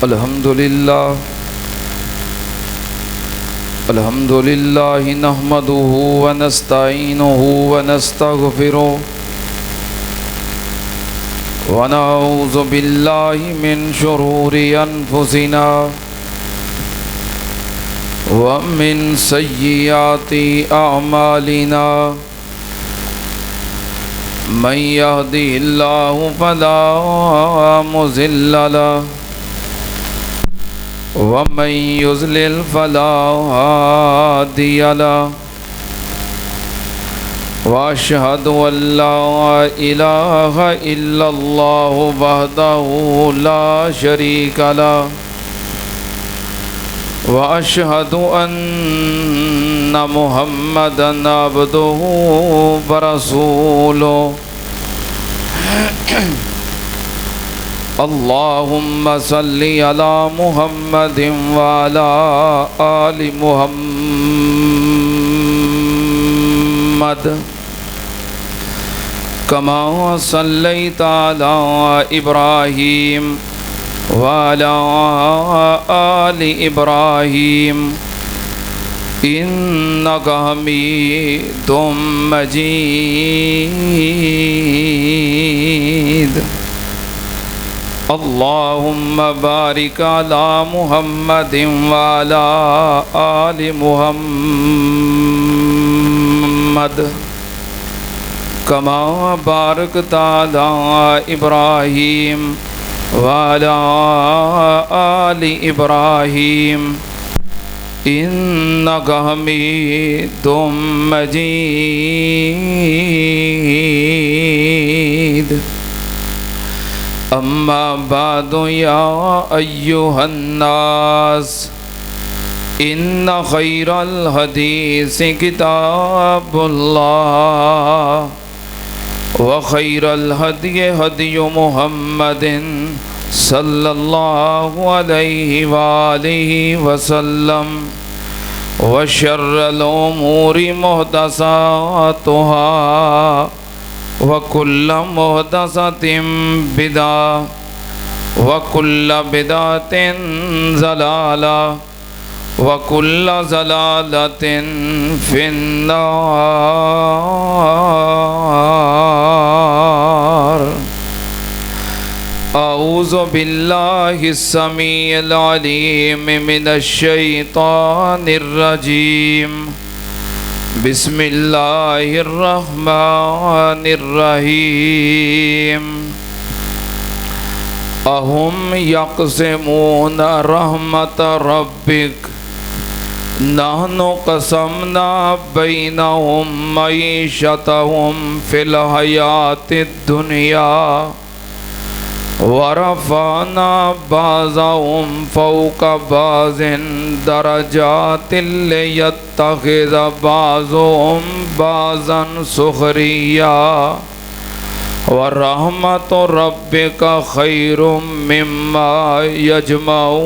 अल्हम्दुलिल्लाह नहमदुहु व नस्तईनुहु व नस्तगफिरुहु व नऊज़ु बिल्लाहि मिन शुरूरि अनफुसिना व मिन सय्यिआति अअमालिना मन यहदिहिल्लाहु फला मुज़िल्ल लहु व मन युज़लिल फला हादिय लहु व अशहदु अल्ला इलाहा इल्लल्लाहु वहदहु ला शरीका लहु व अशहदु अन्ना मुहम्मदन अब्दुहु व रसूलुहु अल्लाहुम्मा सल्लि अला मुहम्मदिन व अला आलि मुहम्मद कमा सल्लैता अला इब्राहीम व अला आलि इब्राहीम इन्नका हमीदुम मजीद। अल्लाहुम्मा बारिक अला मुहम्मदिन व अला आलि मुहम्मद कमा बारकता अला इब्राहीम व अला आलि इब्राहीम इन्नका हमीदुम मजीद। अम्मा बादु या अय्युहन्नास इन्ना खैरल हदीस किताबुल्लाह व खैरल हदी हदी मुहम्मदिन सल्लल्लाहु अलैहि वालिहि वसल्लम व शर्रल उमूरि मुहदसातुहा व कुल्ल मुहदसतिन बिदा व कुल्ल बिदातिन ज़लाला व कुल्ल ज़लालतिन फिन्नार। औज़ु बिल्लाहिस समीइल अलीम मिनश शैतानिर रजीम। बिस्मिल्लाहिर्रहमानिर्रहीम। अहुम यक़सिमून रहमत रब्बिक नहनु क़समना बैनहुम मईशतहुम फिल हयातिद दुनिया वरफ़अना बाज़हुम फ़ौक़ बाज़िन दरजातिन लियत्तख़िज़ बाज़ुहुम बाज़न सुख़रिया व रहमतु रब्बिका ख़ैरुम मिम्मा यजमऊन।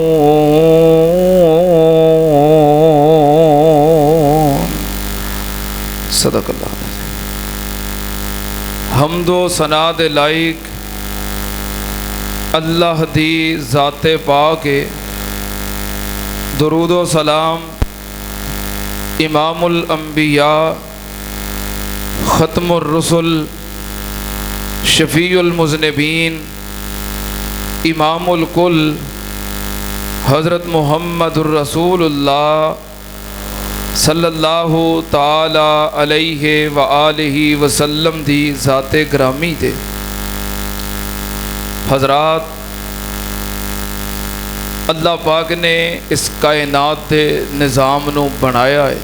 सदक़ल्लाह। हम्दो सना दे लाइक अल्लाह दी ज़ाते पाक है। दुरूद व सलाम इमामुल अंबिया ख़त्मुर रुसुल शफ़ीउल मुज़निबीन इमामुल कुल हज़रत मुहम्मदुर रसूलुल्लाह सल्लल्लाहु ताला अलैहि व आलिहि वसल्लम दी ज़ाते ग्रामी दे। हज़रात, अल्लाह पाक ने इस कायनात के निज़ाम नू बनाया है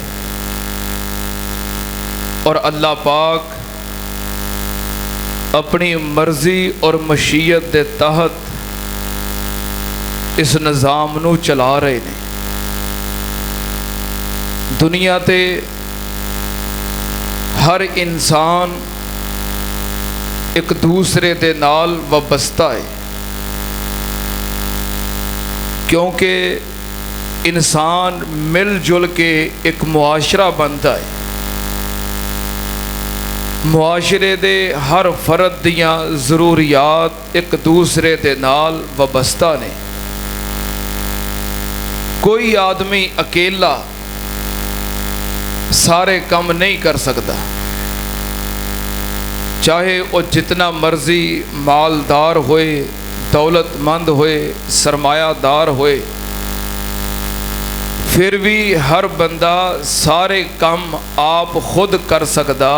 और अल्लाह पाक अपनी मर्जी और मशीयत के तहत इस निज़ाम नू चला रहे हैं। दुनिया ते हर इंसान एक दूसरे दे नाल वबस्ता है, क्योंकि इंसान मिलजुल के एक मुआशरा बनता है। मुआशरे दे हर फर्द दियां ज़रूरियात एक दूसरे दे नाल वबस्ता ने। कोई आदमी अकेला सारे काम नहीं कर सकता, चाहे वो जितना मर्जी मालदार होए, दौलतमंद होए, सरमायादार होए, फिर भी हर बंदा सारे काम आप खुद कर सकता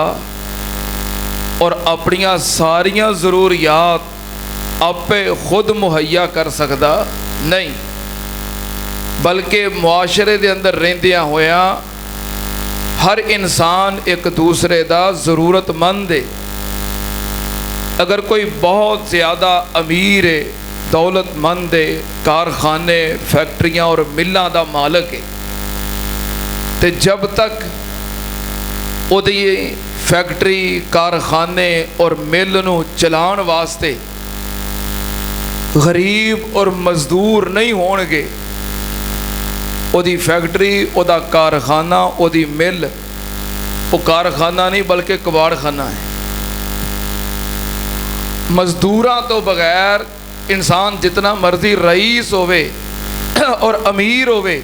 और अपनियां सारियां ज़रूरियात आपे खुद मुहैया कर सकता नहीं, बल्कि मुआशरे दे अंदर रहिंदियां होया हर इंसान एक दूसरे दा ज़रूरतमंद है। अगर कोई बहुत ज़्यादा अमीर है, दौलतमंद है, कारखाने फैक्ट्रियां और मिलों का मालक है, तो जब तक उहदी फैक्ट्री कारखाने और मिल नूं चलाउण वास्ते गरीब और मजदूर नहीं होणगे, उहदी फैक्ट्री, उहदा कारखाना, उहदी मिल, वो कारखाना नहीं बल्कि कबाड़खाना है। मजदूरां तो बगैर इंसान जितना मर्जी रईस होवे और अमीर होवे,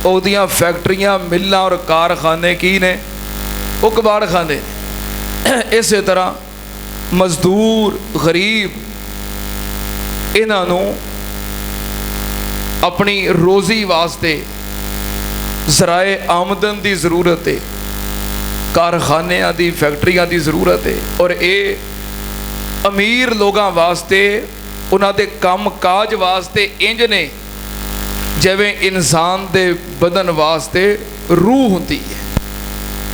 उहदियां फैक्ट्रियां मिलां और कारखाने की ने, वो कबाड़खाने। इस तरह मजदूर गरीब इन्हां नूं अपनी रोज़ी वास्ते ज़राए आमदन की ज़रूरत है, कारखानियां दी फैक्ट्रियां की ज़रूरत है। और ये अमीर लोगों वास्ते उन्हां दे काम काज वास्ते इंज ने जिवें इंसान दे बदन वास्ते रूह होती है।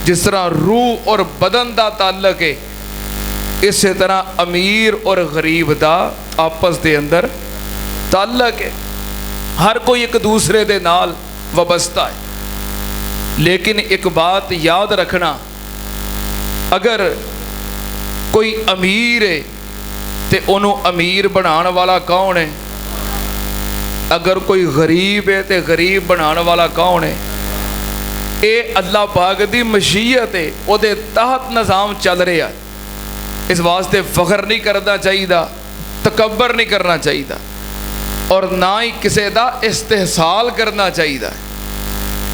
जिस तरह रूह और बदन का ताल्लुक है, इस तरह अमीर और गरीब का आपस के अंदर ताल्लुक है। हर कोई एक दूसरे के नाल वाबस्ता है। लेकिन एक बात याद रखना, अगर कोई अमीर है तो उन्होंने अमीर बनाने वाला कौन है? अगर कोई गरीब है तो गरीब बनाने वाला कौन है? ये अल्लाह पाक की मशीयत है, उहदे तहत निज़ाम चल रहा है। इस वास्ते फख्र नहीं करना चाहिए, तकब्बर नहीं करना चाहिए और ना ही किसी का इस्तेहसाल करना चाहिए,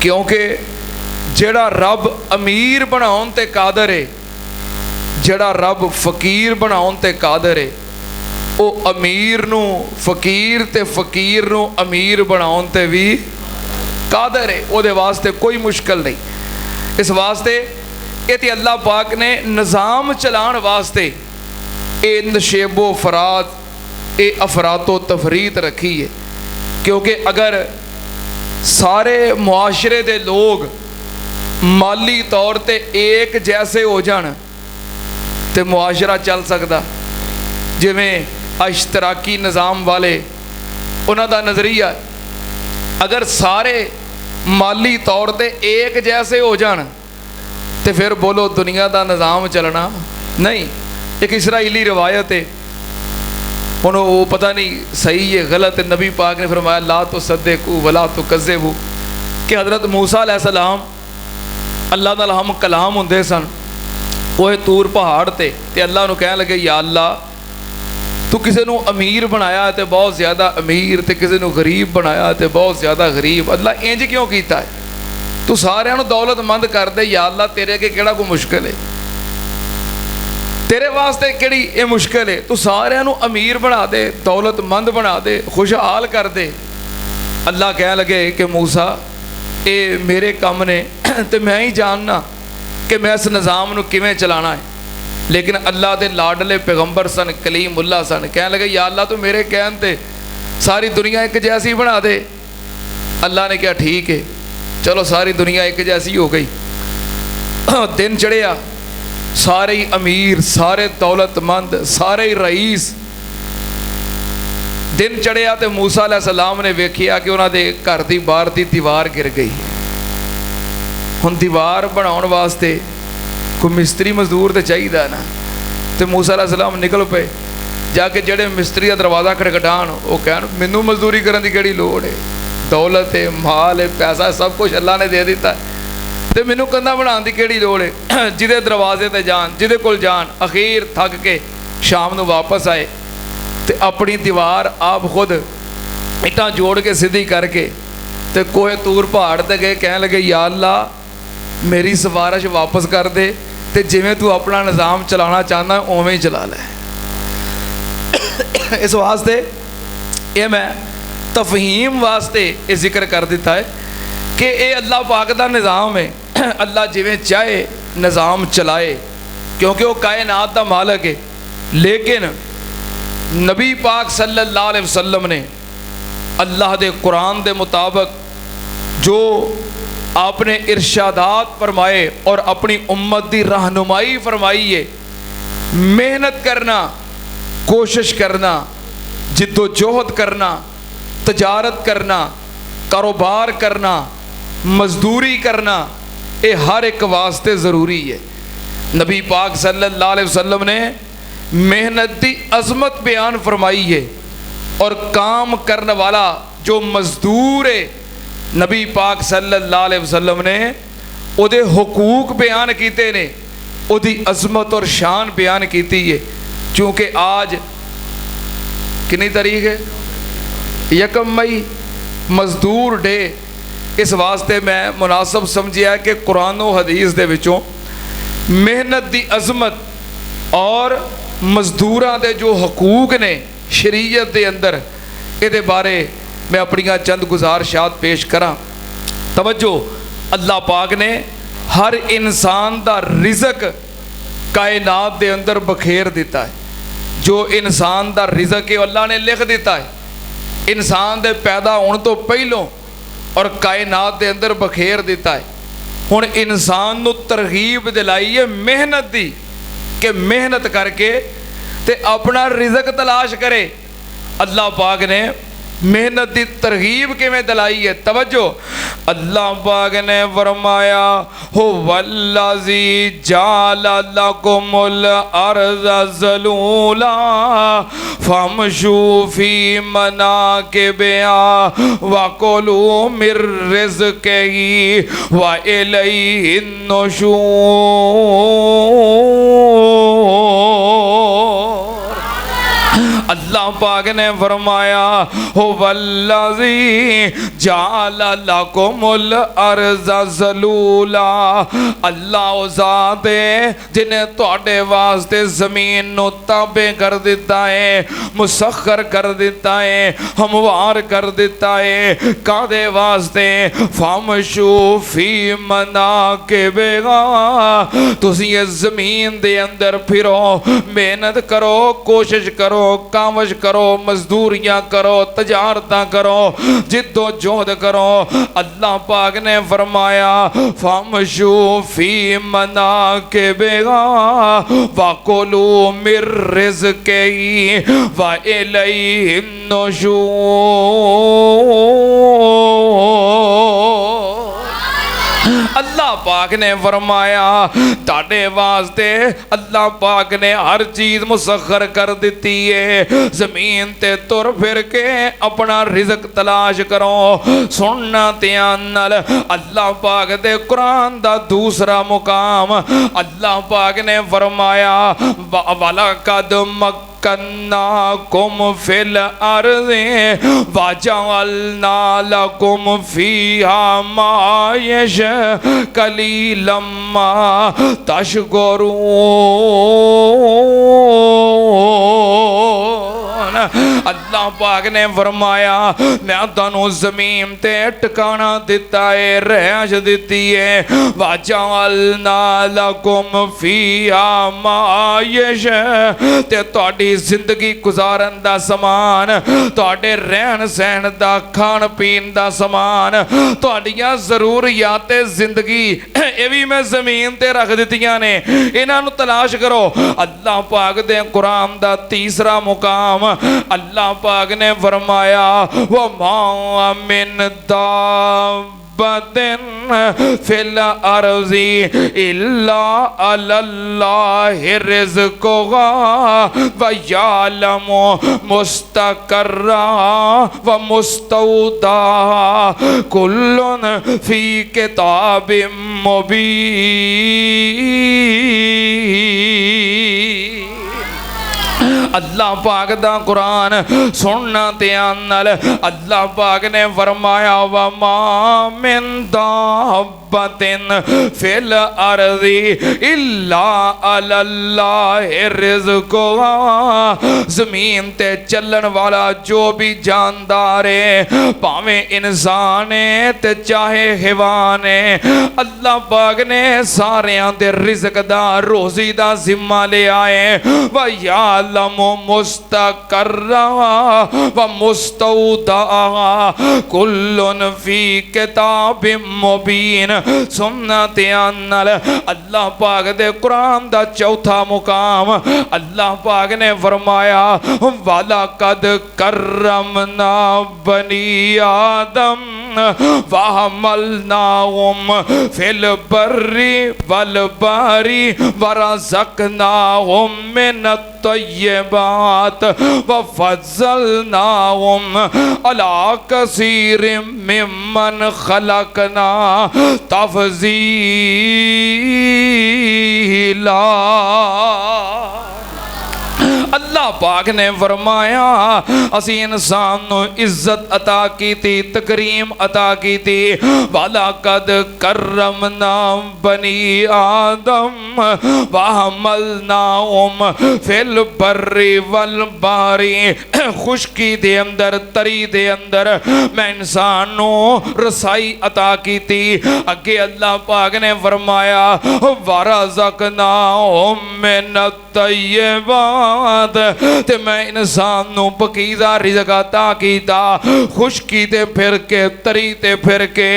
क्योंकि जेड़ा रब अमीर बनाउण ते कादर है, जेड़ा रब फकीर बनाउण ते कादर है, वो अमीर नूं फकीर ते फकीर नूं अमीर बनाउण ते भी कादर है। उहदे वास्ते कोई मुश्किल नहीं। इस वास्ते ये तो अल्लाह पाक ने निज़ाम चलाउण वास्ते ये नशेबो फरात, ये अफरातो तफरीत रखी है। क्योंकि अगर सारे मुआशरे दे लोग माली तौर ते एक जैसे हो जान तो मुआशरा चल सकता। जिमें इश्तराकी निज़ाम वाले उन्हां दा नज़रिया, अगर सारे माली तौर ते एक जैसे हो जान तो फिर बोलो दुनिया का निज़ाम चलना नहीं। एक इसराइली रवायत है, उन्होंने वो पता नहीं सही है गलत है, नबी पाक ने फरमाया ला तो सद्दिकू वला तो कज़्ज़िबू, कि हज़रत मूसा अलैहिस्सलाम अल्लाह नाल हम कलाम होंदे सन, वो तूर पहाड़ ते अल्लाह नूं कहण लगे या अल्लाह तू किसी नूं अमीर बनाया तो बहुत ज़्यादा अमीर, तो किसी नूं गरीब बनाया तो बहुत ज़्यादा गरीब, अल्लाह इंज क्यों कीता है? तू सारिਆਂ ਨੂੰ दौलतमंद कर दे या अल्लाह, तेरे अगे किहड़ा कोई मुश्किल है? तेरे वास्ते किहड़ी ये मुश्किल है? तू सारिਆਂ ਨੂੰ अमीर बना दे, दौलतमंद बना दे, खुशहाल कर दे। अल्लाह कह लगे कि मूसा ये मेरे काम ने तो मैं ही जानना कि मैं इस निज़ाम नूं किवें चलाना है। लेकिन अल्लाह के लाडले पैगंबर सन, कलीमुल्लाह सन, कह लगे या अल्लाह तू मेरे कहन ते सारी दुनिया एक जैसी बना दे। अल्लाह ने कहा ठीक है, चलो सारी दुनिया एक जैसी हो गई। दिन चढ़िया, सारे ही अमीर, सारे दौलतमंद, सारे ही रईस। दिन चढ़िया तो मूसा अलैहिस्सलाम ने वेखिया कि उन्होंने घर की बाहर की दीवार गिर गई। हुण दीवार बनाउण वास्ते कोई मिस्त्री मजदूर तो चाहिए ना, तो मूसा अलैहिस्सलाम निकल पे, जाके जेड़े मिस्त्री का दरवाज़ा खटखटाण, वो कहण मैनू मजदूरी करने की किहड़ी लोड़ है? दौलत है, माल है, पैसा सब कुछ अल्लाह ने दे दिता, तो मैनू कंधा बनाने की किहड़ी लोड़ है? जिदे दरवाजे ते जान, जिदे कोल जान। अखीर थक के शाम नूं वापस आए तो अपनी दीवार आप खुद इट्टां जोड़ के सीधी करके तो कोहे तूर पहाड़ ते गए, कह लगे या अल्लाह मेरी सिफारिश वापस कर दे, तो जिमें तू अपना निज़ाम चलाना चाहना उवें ही चला लै। इस वास्ते ये मैं तफहीम वास्ते ये जिक्र कर दिता है कि ये अल्लाह पाक का निज़ाम है। अल्लाह जिमें चाहे निज़ाम चलाए, क्योंकि वो कायनात का मालक है। लेकिन नबी पाक सल्लल्लाहु अलैहि वसल्लम ने अल्लाह के कुरान के मुताबिक जो आपने इरशादात फरमाए और अपनी उम्मत की रहनुमाई फरमाई है, मेहनत करना, कोशिश करना, जिद्दोजहद करना, तजारत करना, कारोबार करना, मजदूरी करना, ये हर एक वास्ते ज़रूरी है। नबी पाक सल्लल्लाहु अलैहि वसल्लम ने मेहनत की अज़मत बयान फरमाई है और काम करने वाला जो मजदूर है, नबी पाक सल्लल्लाहु अलैहि वसल्लम ने उहदे हुकूक बयान किए ने, उहदी अज़मत और शान बयान की है। क्योंकि आज कितनी तारीख है? 1 मई, मजदूर डे। इस वास्ते मैं मुनासब समझिया कि कुरान और हदीस दे विचों मेहनत की अज़मत और मजदूरां दे जो हकूक ने शरीयत के अंदर, ये बारे मैं अपनियां चंद गुजारिशात पेश करा। तवज्जो, अल्लाह पाक ने हर इंसान का रिज़क कायनात के अंदर बखेर दिता है। जो इंसान का रिज़क है अल्लाह ने लिख दिता है इंसान के पैदा होने तो पहलों, और कायनात के अंदर बखेर दिता है। हुण इंसान नूं तरगीब दिलाई है मेहनत की, कि मेहनत करके ते अपना रिज़क तलाश करे। अल्लाह पाक ने मेहनत की तरगीब किवें दिलाई है? तवज्जो, अल्लाह पाक ने फरमाया हो वल्लज़ी जाला लकुमुल अर्ज़ ज़लूला फमशू फी मनाकिबिहा वकुलू मिर रिज़्किही व इलैहिन नुशूर। अल्लाह पाक ने फरमाया हो वल्लज़ी जाला लकुमुल अर्ज़ ज़लूला, अल्लाह ओ ज़ात है जिन्हें तुहाडे वास्ते ज़मीन नूं ताबे कर दिता है, मुसख्खर कर दिता है, हमवार कर दिता है। कादे वास्ते? फमशू फी मनाकिबिहा, तुसीं इस ज़मीन दे अंदर फिरो, मेहनत करो, कोशिश करो, कामश करो, मजदूरियां करो, तजारतां करो, जिद्दोजहद करो। अल्लाह पाक ने फरमाया फमशू फी मनाकिबिहा वकुलू मिर रिज़्किही व इलैहिन नुशूर। अल्लाह पाक ने फरमाया ताड़े वास्ते अल्लाह पाक ने हर चीज़ मुसख्खर कर दी है। जमीन ते तुर फिर के अपना रिज़्क तलाश करो। सुनना ध्यान नाल, अल्लाह पाक दे कुरान दा दूसरा मुकाम अल्लाह पाक ने फरमाया वलक़द मक्कन्नाकुम फिल अर्ज़ि वजअलना लकुम फीहा माइश कलीलम मा तशकुरून। अल्लाह पाक ने फरमाया मैं तुहानू ज़मीन ते ठिकाना दिता है, रहश दिती है। वजअलना लकुम फीहा माइश, ते तुहाडी जिंदगी गुजारन दा समान, तुहाडे रहन सहन दा, खान पीन दा समान, तुहाडियां ज़रूरियात जिंदगी ये भी मैं ज़मीन ते रख दित्तियां ने, इन्हां नू तलाश करो। अल्लाह पाक दे कुरान दा तीसरा मुकाम अल्लाह पाक ने फरमाया व मा मिन दाब्बतिन फिल अर्ज़ि इल्ला अल्लाहि रिज़्कुहा व यअलमु मुस्तक़र्रा व मुस्तौदाहा कुल्लुन फी किताबिम मुबीन। अल्लाह पाक दा कुरान सुनना ध्यान नाल। अल्लाह पाक ने फरमाया व मा मिन दाब्बतिन फिल अर्दी इल्ला अल्लाह रिज़्क़ुहा। ज़मीन ते चलन वाला जो भी जानदार है, भावें इंसान है ते चाहे हैवान है, अल्लाह पाक ने सारियां दे रिज़्क़ दा रोज़ी दा जिम्मा ले आए। व यालमु मुस्तक़र्रा व मुस्तौदअहा कुल्लुन फी किताबिम मुबीन। सुनना ध्यान नाल। अल्लाह पाक दे कुरान दा चौथा मुकाम अल्लाह पाक ने फरमाया वाला कद करमना बनी आदम वहमलनाहुम फिल बर्री वल बहरी वरज़क़नाहुम मिनत तय्यबात व फज़्ज़लनाहुम अला कसीरिम मिम्मन खलकना तफ़ज़ीला। अल्लाह पाक ने फरमाया असी इंसान नू इज्जत अता की थी, तकरीम अता की थी। वाला कद करमना बनी आदम वहमलनाहुम फिल बर्री वल बहरी। खुशकी दे अंदर, तरी दे अंदर मैं इंसान नू रसाई अता की थी। अगे अल्लाह पाक ने फरमाया वरज़क़नाहुम मिनत तय्यबात। ते मैं इंसान नू पकीज़ा रिज़्क़ अता कीता। खुशकी ते फिर के, तरी ते फिर के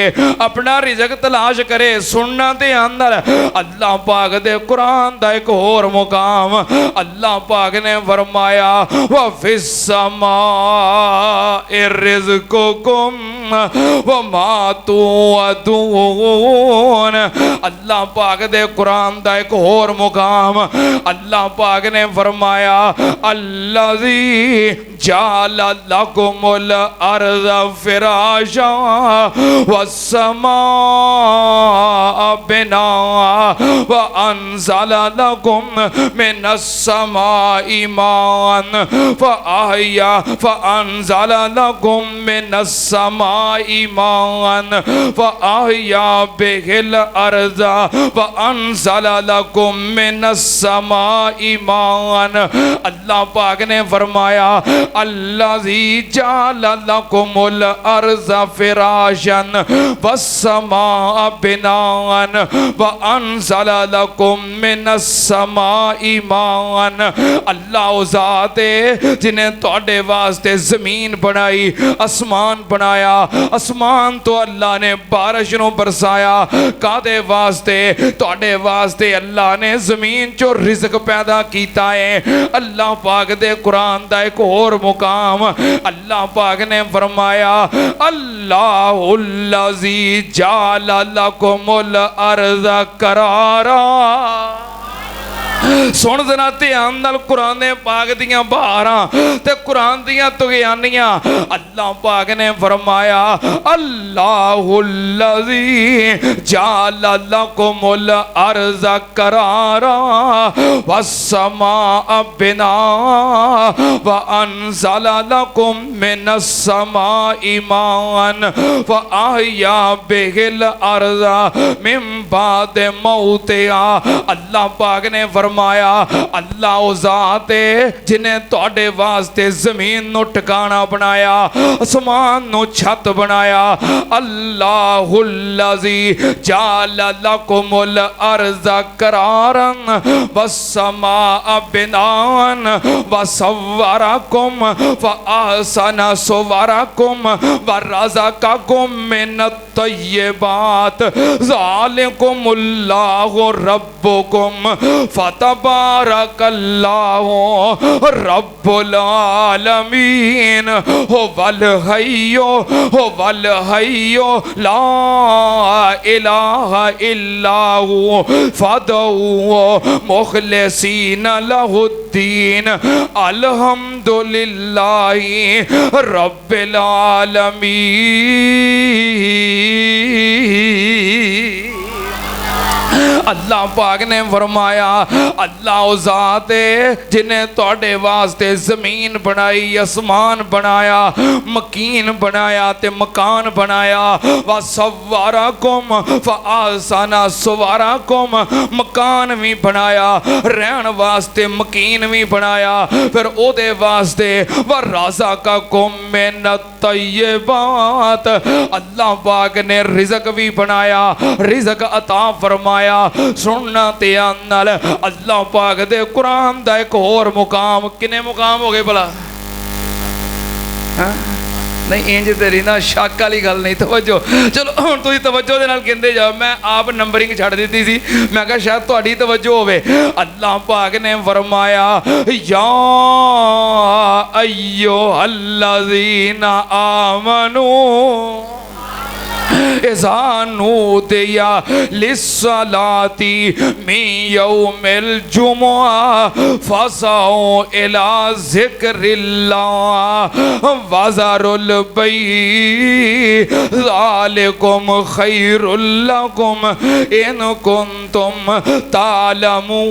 अपना रिज़्क़ तलाश करे। सुनना ध्यान नाल। अल्लाह पाक दे कुरान दा एक होर मुकाम अल्लाह पाक ने फरमाया व फिस समाइ रिज़्क़ुकुम व मा तुअदून। अल्लाह पाक दे कुरान दा एक होर मुकाम अल्लाह पाक ने फरमाया अल्लज़ी जाल लकुमुल अर्ज़ फ़िराशा वस्समा बिना व अनज़ल लकुम मिनस समाइ माअन फ़अहया फ़अनज़ल लकुम मिनस समाइ माअन फ़अहया बिहिल अर्ज़ व अनज़ल लकुम मिनस समाइ माअन। अल्लाह पाक ने फरमाया अल्लज़ी जाल लकुमुल अर्ज़ फ़िराशन वस्समा बिनाअन व अनज़ल लकुम मिनस समाइ माअन। अल्लाह ओ ज़ात है जिन्हें तुहाडे वास्ते ज़मीन बनाई, आसमान बनाया। आसमान तो अल्लाह ने बारिश नूं बरसाया। कादे वास्ते? तुहाडे वास्ते अल्लाह ने ज़मीन चो रिज़्क़ पैदा कीता है। अल्लाह पाक दे कुरान दा एक और मुकाम अल्लाह पाक ने फरमाया अल्लाहुल्लज़ी जाल लकुमुल अर्ज़ करारा। सुन जरा ध्यान नाल कुरान पाक दियां बहारां ते कुरान दियां तुगयानियां। अल्लाह पाक ने फरमाया अल्लाहुल्लज़ी जाल लकुमुल अर्ज़ करारा वस्समा बिना व अनज़ल लकुम मिनस समाइ माअन फ़अहया बिहिल अर्ज़ मिन बाद मौतिहा। अल्लाह पाक ने फरमाया अल्लाह ओ ज़ात है जिन्हें तुहाडे वास्ते ज़मीन नू ठिकाना बनाया, आसमान नू छत बनाया। अल्लाहुल्लज़ी जाल लकुमुल अर्ज़ करारन वस्समा बिनाअन वसव्वरकुम फ़अहसन सुवरकुम वरज़क़कुम मिनत तय्यबात ज़ालिकुमुल्लाहु रब्बुकुम फतबारकल्लाहु रब्बुल आलमीन हुवल हय्यु ला इलाहा इल्लाहु फदऊ मुखलिसीन लहुद्दीन अल्हम्दुलिल्लाहि रब्बिल आलमीन। अल्लाह पाक ने फरमाया अल्लाह ओ ज़ात है जिन्हें तुहाडे वास्ते ज़मीन बनाई, आसमान बनाया, मकीन बनाया ते मकान बनाया। व सव्वाराकुम फ़अहसना सुवाराकुम, मकान भी बनाया, रहन वास्ते मकीन भी बनाया, फिर ओदे वास्ते व रज़क़कुम मिन तय्यबात, अल्लाह पाक ने रिज़्क भी बनाया, रिज़्क अता फरमाया। सुनना ते नाल अल्लाह पाक दे कुरान दा एक होर मुकाम, किने मुकाम हो गए भला? नहीं इंज तेरी ना शक वाली गल नहीं, तवज्जो। चलो हुण तुसीं तवज्जो दे नाल कहंदे जाओ, मैं आप नंबरिंग छड्ड दित्ती सी, मैं कहा शायद तुहाडी तवज्जो होवे। अल्लाह पाक ने फरमाया या अय्युहल्लज़ीना आमनू इज़ा नूदिया लिस्सलाती मिन यौमिल जुमुआ फसऔ इला ज़िक्रिल्लाह वज़रुल बैअ ज़ालिकुम खैरुल लकुम इन कुंतुम तालमून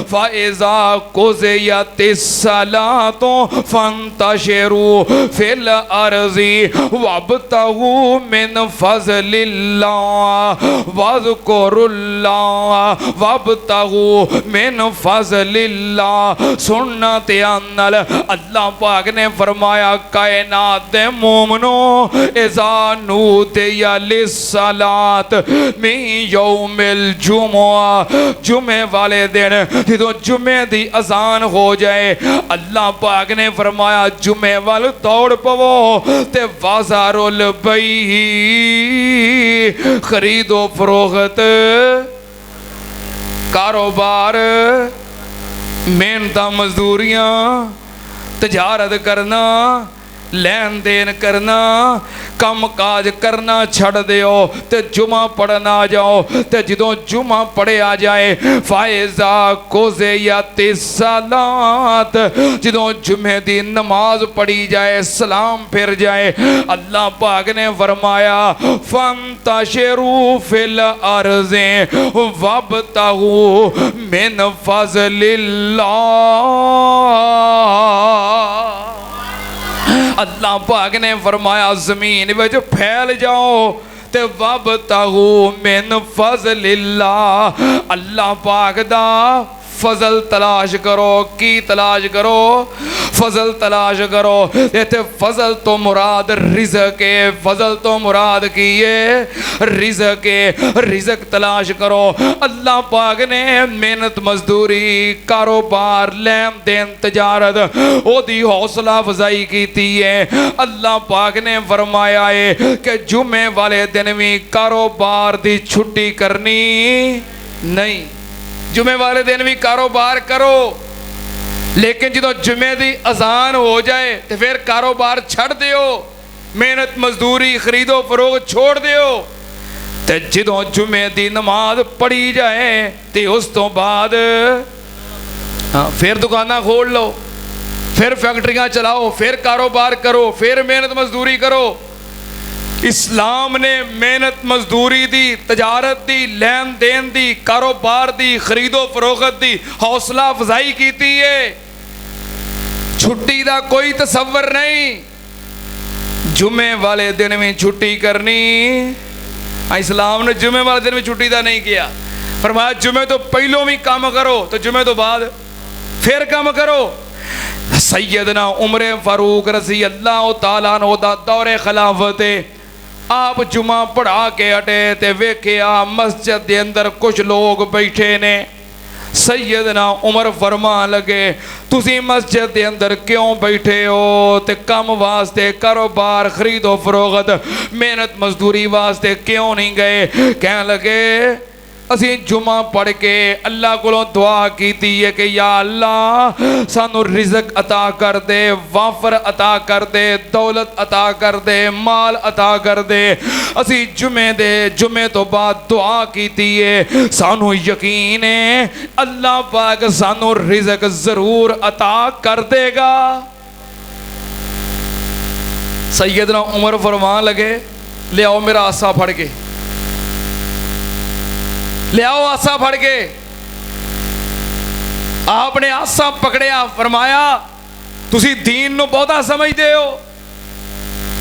फ़इज़ा क़ुज़ियतिस सलातु फ़ंतशिरू फ़िल अर्ज़ि वब्तगू मिन फ़ज़लिल्लाह वज़कुरुल्लाह वब्तगू मिन फ़ज़लिल्लाह। सुनना ते नाल अल्लाह पाक ने फरमाया कायनात दे मोमनो इज़ा नूदिया लिस्सलात मिन यौमिल जुमुआ, जुमे वाले दिन जदों जुमे दी अज़ान हो जाए, अल्लाह पाक ने फरमाया जुमे वाल दौड़ पवो ते वज़रुल बैअ, खरीदो फरोख्त, कारोबार, मेहनत मजदूरियां, तजारत करना, लेन देन करना, कम काज करना छड़ दियो ते जुमा पढ़न आ जाओ। ते जदों जुमा पढ़िया जाए फ़ाइज़ा क़ुज़ियतिस सलात, जदों जुमे दी नमाज पढ़ी जाए, सलाम फिर जाए, अल्लाह पाक ने फरमाया फ़ंतशिरू फ़िल अर्ज़ि वब्तगू मिन फ़ज़लिल्लाह। अल्लाह पाक ने फरमाया ज़मीन विच फैल जाओ ते वब्तगू मिन फ़ज़लिल्लाह, अल्लाह पाक दा फजल तलाश करो। की तलाश करो? फजल तलाश करो। इत्थे फजल तो मुराद रिज़्क है, फजल तो मुराद की है रिज़्क है। रिज़्क तलाश करो। अल्लाह पाक ने मेहनत मजदूरी, कारोबार, लेन देन, तजारत ओदी हौसला अफजाई की है। अल्लाह पाक ने फरमाया है कि जुमे वाले दिन भी कारोबार दी छुट्टी करनी नहीं। जुमे वाले दिन भी कारोबार करो, लेकिन जो जुमे की अजान हो जाए तो फिर कारोबार छड़ दियो, मेहनत मजदूरी, खरीदो फरोख्त छोड़ दियो। तो जो जुमे की नमाज पढ़ी जाए तो उस तो बाद फिर दुकाना खोल लो, फिर फैक्ट्रियां चलाओ, फिर कारोबार करो, फिर मेहनत मजदूरी करो। इस्लाम ने मेहनत मजदूरी दी, तजारत दी, लेन देन दी, कारोबार दी, खरीदो फरोख्त दी हौसला अफजाई की है। छुट्टी का कोई तसव्वुर नहीं। जुमे वाले दिन में छुट्टी करनी, इस्लाम ने जुमे वाले दिन में छुट्टी का नहीं किया। फरमाया जुमे तो पहलों भी काम करो तो जुमे तो बाद फिर काम करो। सैयदना उमर फारूक रज़ी अल्लाह तआला अन्हु दा दौरे खिलाफत आप जुमा पढ़ा के हटे ते वेख्या मस्जिद के अंदर कुछ लोग बैठे ने। सैयदना उमर फरमान लगे तुसी मस्जिद के अंदर क्यों बैठे हो? ते कम वास्ते, कारोबार, खरीदो फरोख्त, मेहनत मजदूरी वास्ते क्यों नहीं गए? कहने लगे असी जुमा पढ़ के अल्लाह को दुआ की है कि या अल्लाह सानू रिज़्क अता कर दे, वाफर अता कर दे, दौलत अता कर दे, माल अता कर दे। असी जुमे तो बाद दुआ की है, सानू यकीन है अल्लाह पाक सानू रिज़्क जरूर अता कर देगा। सैयदना उमर फरमान लगे ले आओ मेरा आसा फड़ के। लियाओ आसा फड़ के। आपने आसा पकड़िया, फरमाया तुसी दीन नूं बहुता समझदे हो,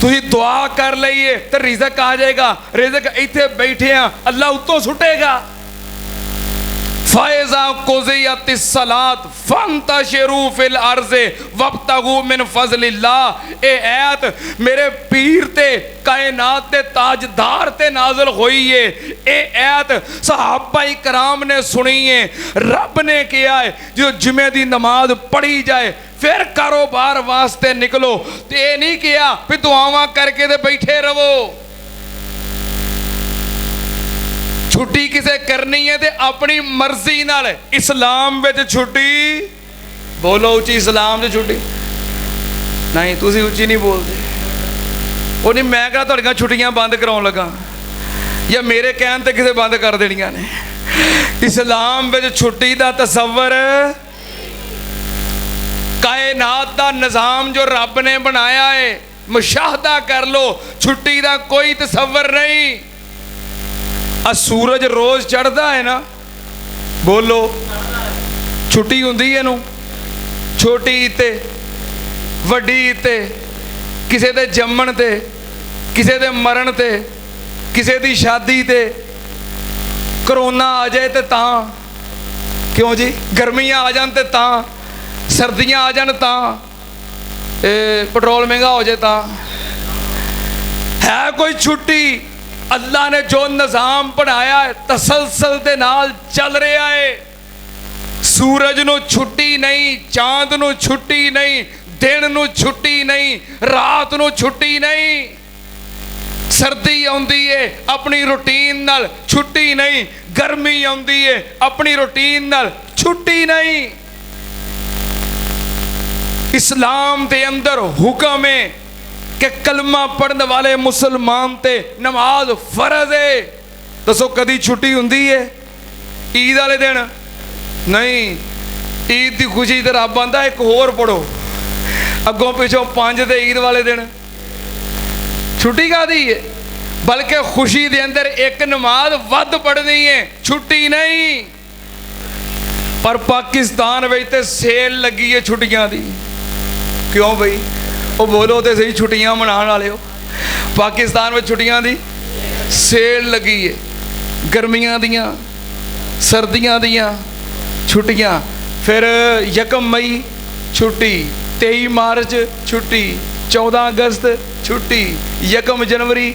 तुसी दुआ कर लईए तो रिजक आ जाएगा। रिजक इत्थे बैठे आ, अल्लाह उत्तों सुटेगा। फ़ैज़ा क़ुज़ियतिस सलात फ़ंतशिरू फ़िल अर्ज़े वब्तगू मिन फ़ज़लिल्लाह। ए ऐत मेरे पीर ते कायनात ते ताजदार ते नाज़िल हुई है। ए ऐत सहाबाए कराम ने सुनी है। रब ने किया है जो जुमे दी नमाज पढ़ी जाए फिर कारोबार वास्ते निकलो, तो ये नहीं किया भी दुआवां करके ते बैठे रहो। छुट्टी किसे करनी है तो अपनी मर्जी नाल। इस्लाम में छुट्टी बोलो उची, इस्लाम से छुट्टी नहीं, तुसी उची नहीं बोलते। वो नहीं, मैं कहा तुहाडियां छुट्टियां बंद कराउण लगा या मेरे कहण ते किसे बंद कर देनियां ने। इस्लाम में छुट्टी का तसव्वुर, कायनात का निज़ाम जो रब ने बनाया है, मुशाहदा कर लो, छुट्टी का कोई तसव्वुर नहीं। सूरज रोज चढ़ता है ना, बोलो छुट्टी होंदी है नू। छोटी ते वड्डी ते, किसे दे जम्मण ते, किसे दे मरण ते, किसे दी शादी ते। करोना आ जाए तो तां, क्यों जी, गर्मियां आ जान ते तां, सर्दियां आ जान तां, पेट्रोल महंगा हो जाए तां। है कोई छुट्टी? अल्लाह ने जो निज़ाम बनाया है तसलसल दे नाल चल रहा है। सूरज नू छुट्टी नहीं, चांद नू छुट्टी नहीं, दिन नू छुट्टी नहीं, रात नू छुट्टी नहीं। सर्दी आउंदी है अपनी रूटीन नाल छुट्टी नहीं, गर्मी आउंदी है अपनी रूटीन नाल छुट्टी नहीं। इस्लाम दे अंदर हुक्म है कि कलमा पढ़ने वाले मुसलमान ते नमाज फर्ज है। दसो कदी छुट्टी हुंदी है? ईद वाले दिन नहीं। ईद की खुशी तो रब आंदा एक होर पढ़ो, अगों पिछों 5 ते ईद वाले दिन छुट्टी कादी है? बल्कि खुशी दे अंदर एक नमाज वध पढ़नी है, छुट्टी नहीं। पर पाकिस्तान में तो सेल लगी है छुट्टियां दी। क्यों भाई? वो बोलो तो सही, छुट्टियां मनाने वाले हो। पाकिस्तान में छुट्टियां दी सेल लगी है, गर्मियां दियां, सर्दियां दियां छुट्टियां। फिर 1 मई छुट्टी, 23 मार्च छुट्टी, 14 अगस्त छुट्टी, 1 जनवरी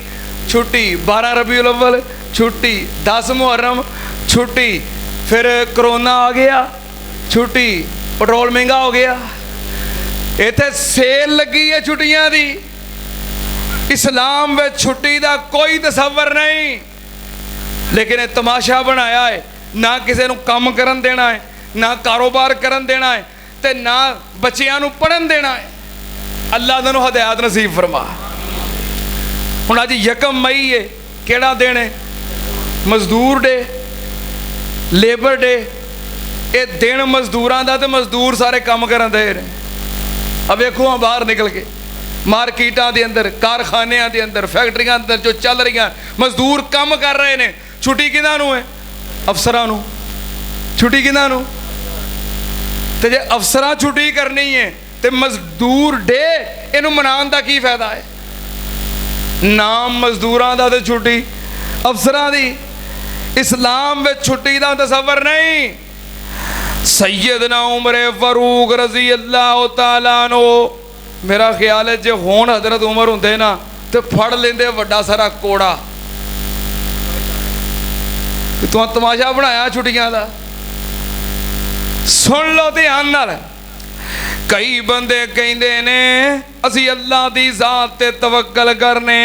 छुट्टी, 12 रबीउल अव्वल छुट्टी, 10 मुहर्रम छुट्टी। फिर कोरोना आ गया छुट्टी, पेट्रोल महंगा हो गया, इत्थे सेल लगी है छुट्टियां दी। इस्लाम में छुट्टी का कोई तसव्वुर नहीं, लेकिन एक तमाशा बनाया है। ना किसी को काम करन देना है, ना कारोबार करन देना है, ते ना बच्चियां नूं पढ़न देना है। अल्लाह तैनूं हदायत नसीब फरमा। हुण अज 1 मई है, केड़ा दिन है? मजदूर डे, लेबर डे। ये दिन मजदूरां दा ते मजदूर सारे काम करन दे ने। अब वेखो हाँ बाहर निकल के मार्केटां दे अंदर, कारखानियां दे अंदर, फैक्ट्रियां अंदर जो चल रही, मजदूर काम कर रहे हैं। छुट्टी किहनां नूं है? अफसरां नूं। छुट्टी किहनां नूं? ते जे अफसरां छुट्टी करनी है तो मजदूर डे इनू मनाने का की फायदा है? नाम मजदूरां दा ते छुट्टी अफसरां दी। इस्लाम में छुट्टी का तसव्वुर नहीं। सैयदना उमर फारूक रजी अल्लाह तआला अन्हु, मेरा ख्याल है जो हुण हजरत उमर होंदे ना तो फड़ लेंदे वड्डा सारा कोड़ा। तू तमाशा बनाया छुट्टियां का। सुन लो ध्यान नाल। कई बंदे कहंदे ने असी अल्लाह दी जात ते तवक्कल करने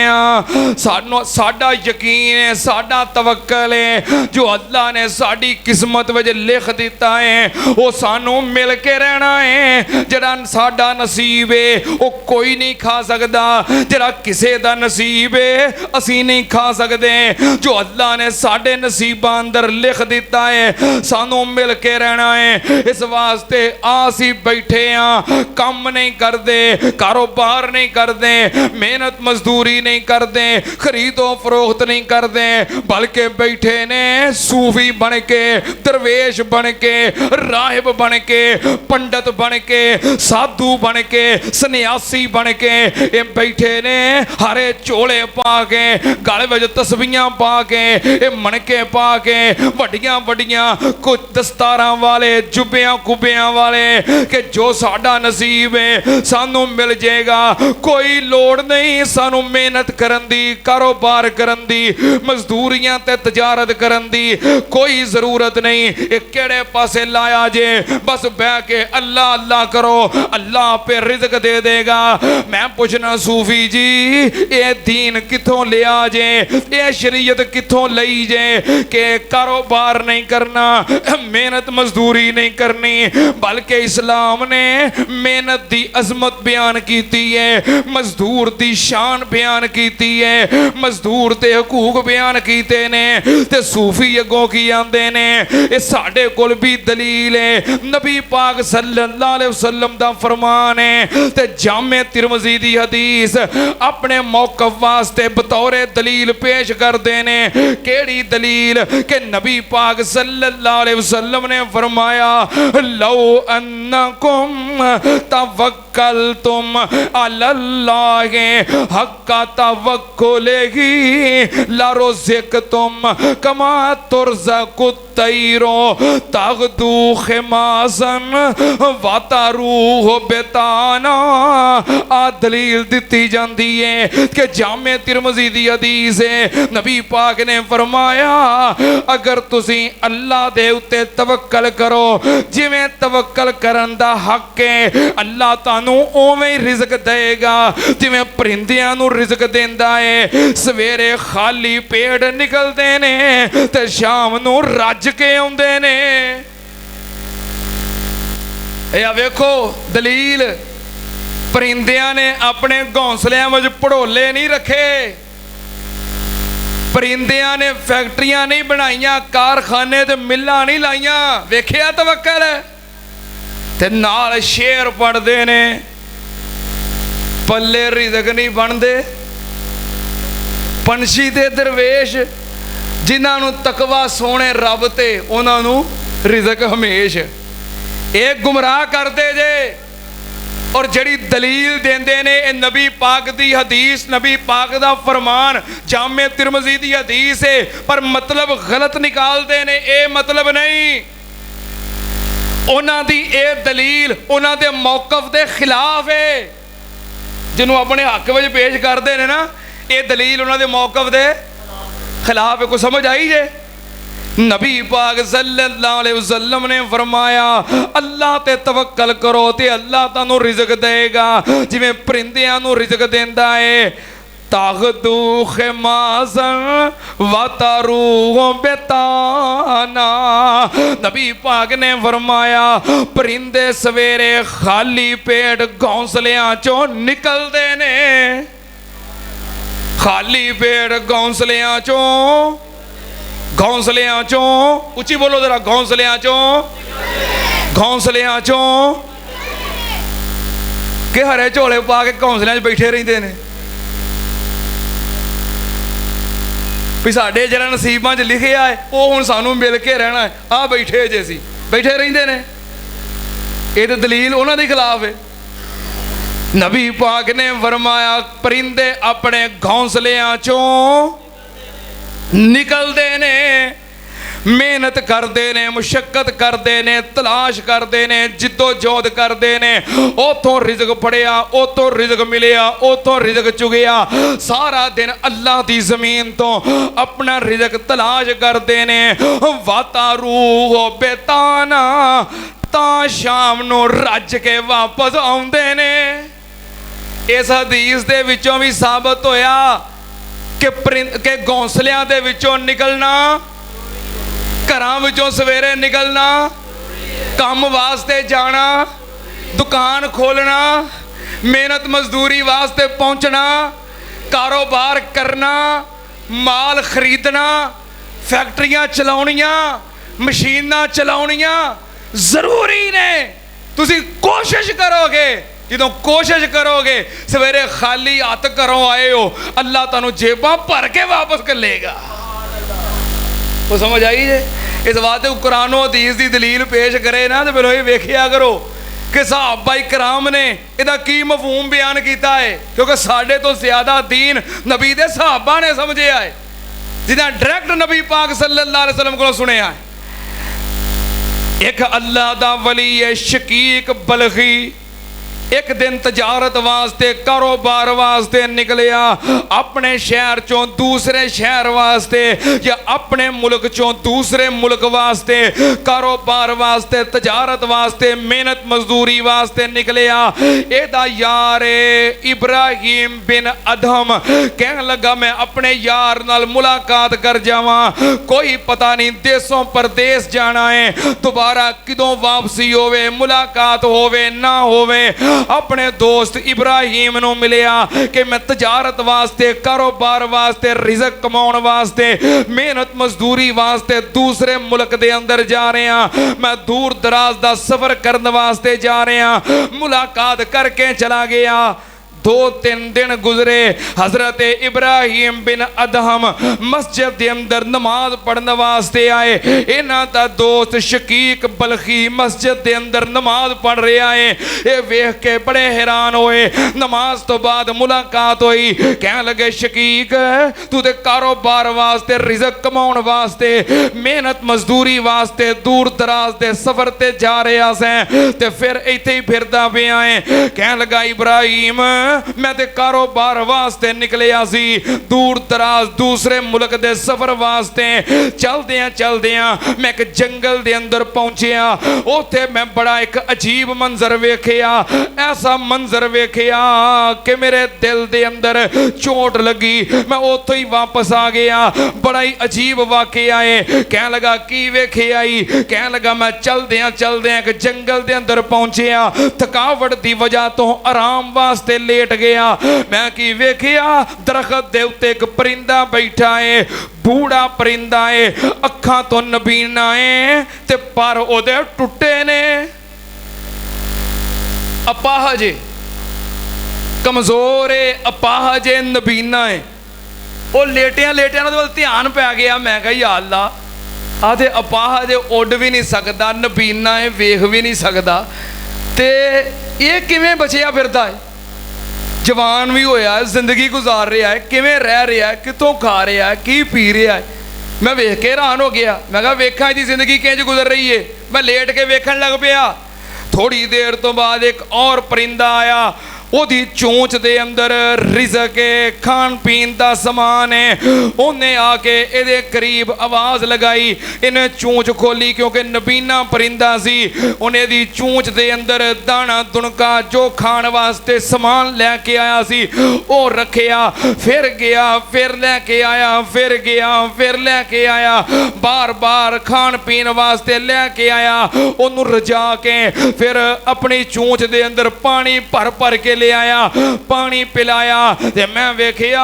साडा यकीन है, साडा तवक्कल है। जो अल्लाह ने साडी किस्मत में लिख दिता है वो सानू मिल के रहना है। जड़ा साडा नसीब है वो कोई नहीं खा सकता, जड़ा किसे दा नसीब है असी नहीं खा सकते। जो अल्लाह ने साडे नसीबां अंदर लिख दिता है सानू मिल के रहना है। इस वास्ते आसी बैठे हाँ, काम नहीं करते, कारोबार कारोबार नहीं करते, मेहनत मजदूरी नहीं करते, खरीदो फरोख्त नहीं करते, बल्कि बैठे ने सूफी बन के, दरवेश बन के, राहिब बन के, पंडित बन के, साधु बन के, सन्यासी बन के ये बैठे ने हरे चोले पा के, गल विच तस्बीहां पा के, ये मनके पा के, वड्डियां वड्डियां कुछ दस्तारां वाले, जुब्बियां कुब्बियां वाले कि जो साडा नसीब है सानू मिल जाएगा, कोई लोड़ नहीं सानू मेहनत करन दी, कारोबार करन दी, मजदूरियां ते तजारत करन दी कोई जरूरत नहीं। ये केड़े पासे लाया जे, बस बह के अल्लाह अल्लाह करो, अल्लाह पे रिज़्क दे देगा। मैं पूछना सूफी जी ये दीन किथों लिया जे, ये शरीयत किथों लई जे कि कारोबार नहीं करना, मेहनत मजदूरी नहीं करनी, बल्कि इस्लाम ने मेहनत दी अजमत बयान की है, मजदूर दी शान बयान की है, मजदूर ते हकूक बयान कीते ने, ते सूफी अगों की आंदे ने ये साडे कोल भी दलील है, नबी पाक सल्लल्लाहु अलैहि वसल्लम दा फरमान है, ते जामे तिरमिज़ी दी हदीस अपने मौक़िफ़ वास्ते बतौरे दलील पेश करते ने। केड़ी दलील कि नबी पाक सल्लल्लाहु अलैहि वसल्लम ने फरमाया लौ अन्नकुम तवक्कलतुम अलल्लाहि हक्का तवक्कुलिही लरुज़िक़तुम कमा तुरज़क़ु तैरो तग़दू ख़िमासन वतरूह बिताना। आ दलील दी जाती है कि जामे तिरमिज़ी दी हदीस है, नबी पाक ने फरमाया अगर तुसी अल्लाह दे उत्ते तवक्कल करो, जिवें तवक्कल करन दा हक है, अल्लाह तानू उवें ही रिज़्क देगा जिवें परिंदियां नू रिज़्क देंदा है। सवेरे खाली पेट निकलदे ने ते शाम नू रज के आउंदे ने। या वेखो दलील, परिंदियां ने अपने घोंसलियां विच पड़ोले नहीं रखे, परिंदियां ने फैक्ट्रियां नहीं बनाईयां, कारखाने ते मिल्लां नहीं लाइयां। वेखिया तवक्कल ते नाल शेर पढ़दे ने, पल्ले रिज़्क नहीं बनदे। पंछी ते दरवेश जिन्हां नूं तकवा सोने रब ते उन्हां नूं रिज़्क हमेश, ये गुमराह करदे जे। और जड़ी दलील देंदे ने नबी पाक दी हदीस, नबी पाक दा फरमान, जामे तिरमिज़ी दी हदीस है, पर मतलब गलत निकालते ने। ये मतलब नहीं, उन्हां दी ये दलील उन्हां दे मौक़िफ़ दे खिलाफ है, जिन्हों अपने हक में पेश करते हैं ना, ये दलील उन्हां दे मौक़िफ़ दे खिलाफ है। कोई समझ आई जे? नबी पाक सल्लल्लाहु अलैहि वसल्लम ने फरमाया अल्लाह ते तवक्कल करो ते अल्लाह तानू रिज़्क देगा जिवें परिंदियां नू रिज़्क देंदा है। तागदू ख़िमासन वतरूह बिताना। नबी पाक ने फरमाया परिंदे सवेरे खाली पेट घोंसलियां चों निकलदे ने, खाली पेट घोंसलियां चों, घोंसलियां चों, उच्ची बोलो जरा, घोंसलियां चों, घोंसलियां चों के हरे झोले पा के घोंसलियां बैठे रहंदे ने। भी साडे जिहड़ा नसीबां च लिखिया है वो हुण सानू मिल के रहना है, आ बैठे जे सी बैठे रहिंदे ने। ये तो दलील उन्हां दे खिलाफ है। नबी पाक ने फरमाया परिंदे अपने घोंसलियां चों निकलते ने, मेहनत करते ने, मुशक्कत करते ने, तलाश करते ने, जिद्दोजहद करते ने, उतों रिज़्क फड़िया, उतों रिज़्क मिलिया, उतों रिज़्क चुगिया, सारा दिन अल्लाह की ज़मीन तो अपना रिज़्क तलाश करते ने। वातारूह बेताना, ता शाम नू रज के वापस आउंदे ने। इस हदीस दे विचों भी साबित होया कि घोंसलियां दे विचों निकलना, घरां विचों सवेरे निकलना, काम वास्ते जाना, दुकान खोलना, मेहनत मजदूरी वास्ते पहुंचना, कारोबार करना, माल खरीदना, फैक्ट्रियां चलाउणियां, मशीनां चलाउणियां जरूरी ने। तुसी कोशिश करोगे जो कोशिश करोगे सवेरे खाली हथ घरों आए हो, अल्लाह तुहानू जेबां भर के वापस कलेगा। वो समझ आई जे? इस वास्ते कुरान हदीस की दलील पेश करे ना तो फिर ये वेखिया करो कि सहाबा कराम ने इहदा की मफहूम बयान किया है, क्योंकि साडे तो ज्यादा दीन नबी दे सहाबा ने समझिया है, जिन्हें डायरैक्ट नबी पाक सल्लल्लाहु अलैहि वसल्लम को सुनिया है। एक अल्लाह दा वली है शकीक बलखी, एक दिन तजारत वास्ते कारोबार वास्ते निकलिया, अपने शहर चों दूसरे शहर वास्ते या अपने मुल्क चों दूसरे मुल्क वास्ते कारोबार वास्ते तजारत वास्ते मेहनत मजदूरी वास्ते निकलिया। एदा यार इब्राहिम बिन अदहम कहने लगा मैं अपने यार नाल मुलाकात कर जावां, कोई पता नहीं देशों परदेश जाना है, दोबारा किदों वापसी होवे, मुलाकात होवे ना होवे। अपने दोस्त इब्राहिम नू मिलिया कि मैं तजारत वास्ते कारोबार वास्ते रिज़्क कमाउण वास्ते मेहनत मजदूरी वास्ते दूसरे मुल्क दे अंदर जा रहे हैं, मैं दूर दराज दा सफर करने वास्ते जा रहे हैं। मुलाकात करके चला गया। 2-3 दिन गुजरे, हजरत इब्राहिम बिन अदहम मस्जिद के अंदर नमाज पढ़ने वास्ते आए। इन्हां दा दोस्त शकीक बलखी मस्जिद के अंदर नमाज पढ़ रहा है। ये वेख के बड़े हैरान होए। नमाज तो बाद मुलाकात हुई, कहने लगे शकीक तू ते कारोबार वास्ते रिज़्क कमाउण वास्ते मेहनत मजदूरी वास्ते दूर दराज के सफर ते जा रहा सैं ते फिर इत्थे ही फिरदा पिया है। कहने लगा इब्राहिम मैं ते कारोबार वास्ते निकलिया सी दूर दराज दूसरे मुल्क दे सफर वास्ते। चलदियां मैं एक जंगल दे अंदर पहुंचिया, उथे मैं बड़ा एक अजीब मंजर वेखिया। ऐसा मंजर वेखिया कि मेरे दिल दे अंदर चोट लगी, मैं उतो ही वापस आ गया। बड़ा ही अजीब वाकया है। कहने लगा की वेखिया ही? कहने लगा मैं चलदियां एक जंगल दे अंदर पहुंचिया, थकावट दी वजह तो आराम वास्ते लेट गया। मैं की वेखिया दरखत दे उत्ते एक परिंदा बैठा है, बूढ़ा परिंदा है, अखां तो नबीना है ते पर ओदे टुटे ने। अपाहज कमजोर है, अपाहज नबीना है। वो लेटिया ना ध्यान पै गया। मैं कहा या अल्लाह आते अपाहज उड़ भी नहीं सकता, नबीना है वेख भी नहीं सकता, ते ये किवें बचिया फिरदा है? जवान भी होया, जिंदगी गुजार रहा है, किवें रह रहा है, कितों खा रहा है, की पी रहा है? मैं वेख के हैरान हो गया। मैं कहा वेखा जी जिंदगी किंज गुजर रही है। मैं लेट के वेखन लग पिया। थोड़ी देर तो बाद एक और परिंदा आया, ओदी चोंच दे अंदर रिज़्क है, खान पीन का समान है। उन्हें आके इहदे करीब आवाज़ लगाई, इन्हें चोंच खोली क्योंकि नबीना परिंदा सी। उन्हें दी चोंच दे अंदर दाना दुनका जो खान वास्ते समान लैके आया सी वो रखिया, फिर गया, फिर लैके आया, फिर गया, फिर लैके आया, बार बार खान पीन वास्ते लैके आया। उन्होंने रजा के फिर अपनी चोंच दे अंदर पानी भर भर के ले आया, पानी पिलाया। ते मैं वेखिया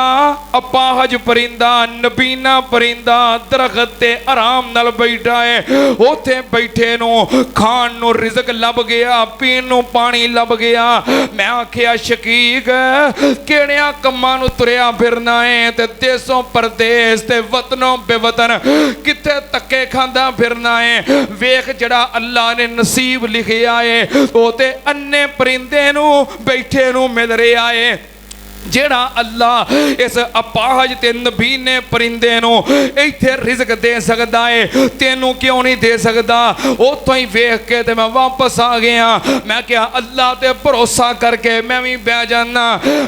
अपाहज परिंदा नबीना परिंदा दरखत ते आराम नाल बैठा है। उथे बैठे नो खान नो रिज़्क लभ गया, पीन नो पानी लभ गया। मैं आखिया शकीक किहड़ियां कम्मां नूं तुरिया फिरना है ते देशों परदेश ते वतनों बेवतन किथे धक्के खांदा फिरना है। वेख जड़ा अल्लाह ने नसीब लिखिया है वो ते अन्ने परिंदे नूं बैठे नूं मिल रहा है। जेड़ा अल्लाह इस अपाहज ते नबीने परिंदे नूं इत्थे रिज़्क दे सकदा है, तेनू क्यों नहीं दे सकदा? उतों ही वेख के ते मैं वापस आ गया। मैं क्या अल्लाह ते भरोसा करके मैं भी बह जाना,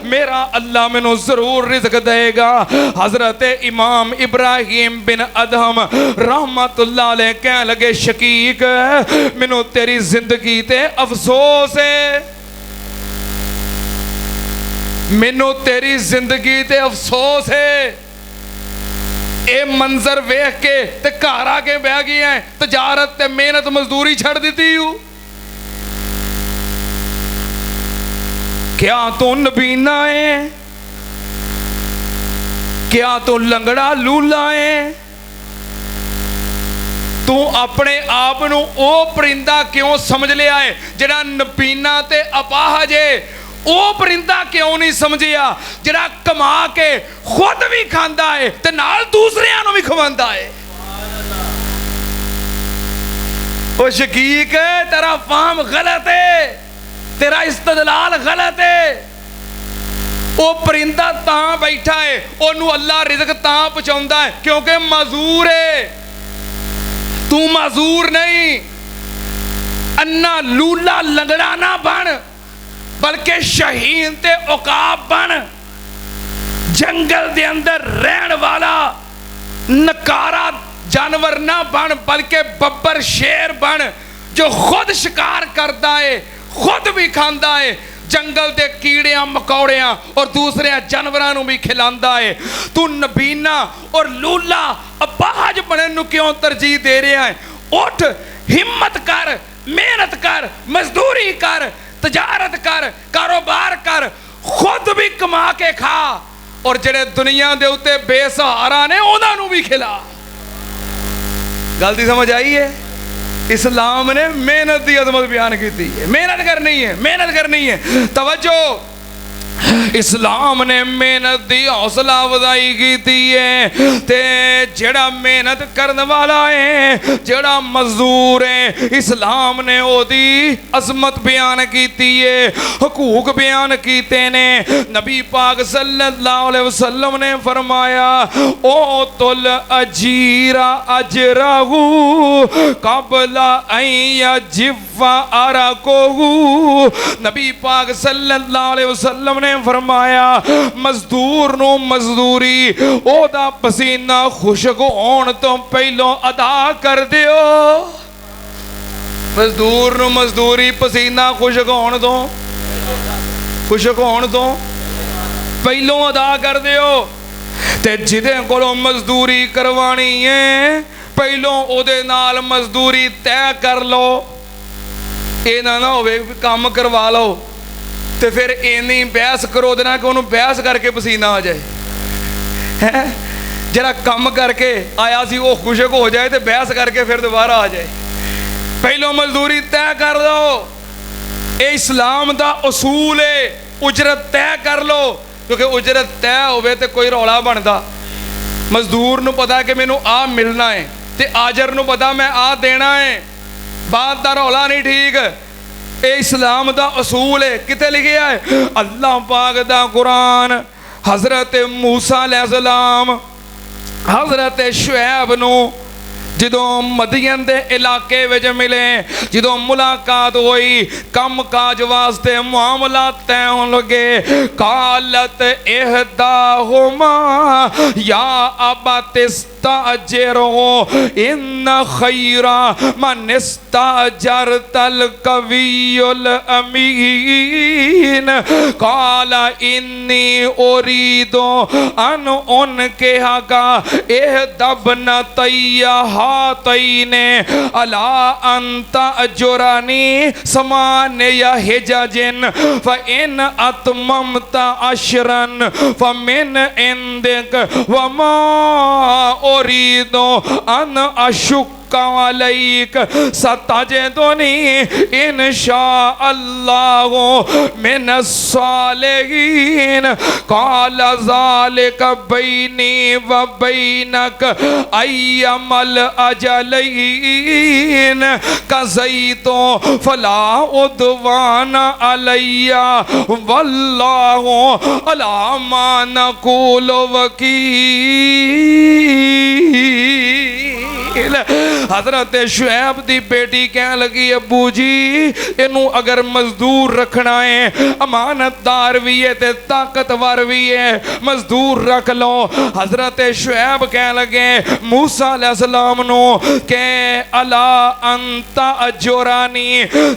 मेरा अल्लाह मैनू जरूर रिज़्क देगा। हजरत इमाम इब्राहिम बिन अदहम रहमतुल्लाह अलैह कह लगे शकीक मैनू तेरी जिंदगी ते अफसोस है, मैनू तेरी जिंदगी ते अफसोस है। ये मंजर वेख के ते घर आके बह गया है, तजारत ते मेहनत मजदूरी छड़ दी हूं। क्या तू नबीना है? क्या तू लंगड़ा लूला है? तू अपने आप नू ओ परिंदा क्यों समझ लिया है जिहड़ा नबीना ते अपाहज है? ओ परिंदा क्यों नहीं समझिया जिहड़ा कमा के खुद भी खांदा है ते नाल दूसरियां नू भी खवांदा है? ओ शकीक, तेरा फाहम गलत है, तेरा इस्तदलाल गलत है। ओ परिंदा तां बैठा है, ओनू अल्लाह रिज़्क तां पहुंचाउंदा है क्योंकि मजूर है। तू मजूर नहीं, अन्ना लूला लंगड़ा ना बन, बल्कि शहीन ते औकाब बन। जंगल दे अंदर रहन वाला नकारा जानवर ना बन, बल्कि बब्बर शेर बन जो खुद शिकार करता है, खुद भी खाता है, जंगल के कीड़िया मकौड़िया और दूसरे जानवरों भी खिलाता है। तू नबीना और लूला अपाहज बनने नू क्यों तरजीह दे रहा है? उठ, हिम्मत कर, मेहनत कर, मजदूरी कर, तजारत कर, कारोबार कर, खुद भी कमा के खा और जेड़े दुनिया दे उत्ते बेसहारा ने उन्होंने भी खिला। गलती समझ आई है? इस्लाम ने मेहनत की अजमत बयान की है। मेहनत करनी है, मेहनत करनी है। तवज्जो, इस्लाम ने मेहनत की हौसला अफजाई की है ते जेड़ा मेहनत करने वाला है, जेड़ा मजदूर है, इस्लाम ने ओदी अजमत बयान की है, हकूक बयान कीते ने। नबी पाक सल्लल्लाहु अलैहि वसल्लम ने फरमाया, ओ तुल अजीरा अजराहू कबला जिफ़ा अरकोहू। नबी पाक सल्लल्लाहु अलैहि वसल्लम ने फरमाया, मजदूर नु मजदूरी ओदा पसीना खुशक होने तो पहलों अदा कर दियो। मजदूर नु मजदूरी पसीना खुशक होने तो पहलों अदा कर दियो। ते जिदे कोलों मजदूरी करवानी है पहलों ओदे नाल मजदूरी तय कर लो। ये ना होवे काम करवा लो तो फिर इन्नी बहस करो ना कि उन्होंने बहस करके पसीना आ जाए है। जरा कम करके आया सी वो खुशक हो जाए तो बहस करके फिर दोबारा आ जाए। पहलों मजदूरी तय कर दो, ये इस्लाम का उसूल है। उजरत तय कर लो, क्योंकि उजरत तय होवे तो कोई रौला बनता। मजदूर नूं पता कि मैनू आ मिलना है तो आजर नूं पता मैं आ देना है, बात का रौला नहीं। ठीक, ये इस्लाम का असूल है। कितने लिखे है? अल्लाह पाक दा कुरान हजरत मूसा अलैहिस्सलाम हजरत शुएब नू जदों मदियन दे इलाके विच मिले, जदों मुलाकात हुई, कम काज वास्ते मामला तय होने लगे। कालत इहदाहुमा या अबतिस्ताजिरो इन खैरा मन इस्ताजरतल कवियुल अमीन। काला इन्नी उरीदो अन उनके हका इहदबना तैया ने अला अंता जुरानी समान या हिजाजिन फ इन अतममता अशरन फमिन इंदिक वमा उरीदो अन अशुक अलैक सताजिदुनी इंशाअल्लाहु मिनस्सालिहीन। काल ज़ालिक बैनी व बैनक अय्यमल अजलैन कज़ैतो फला उद्वान अलैया वल्लाहु अला मा नक़ूलु वकील। हजरत शुएब दी बेटी कह लगी, अबू जी इनू अगर मजदूर रखना है, अमानतदार भी है ते ताकतवर भी है, मजदूर रख लो। हजरत शुएब कह लगे मूसा अलैहिस्सलाम नो के अला अंता अजोरानी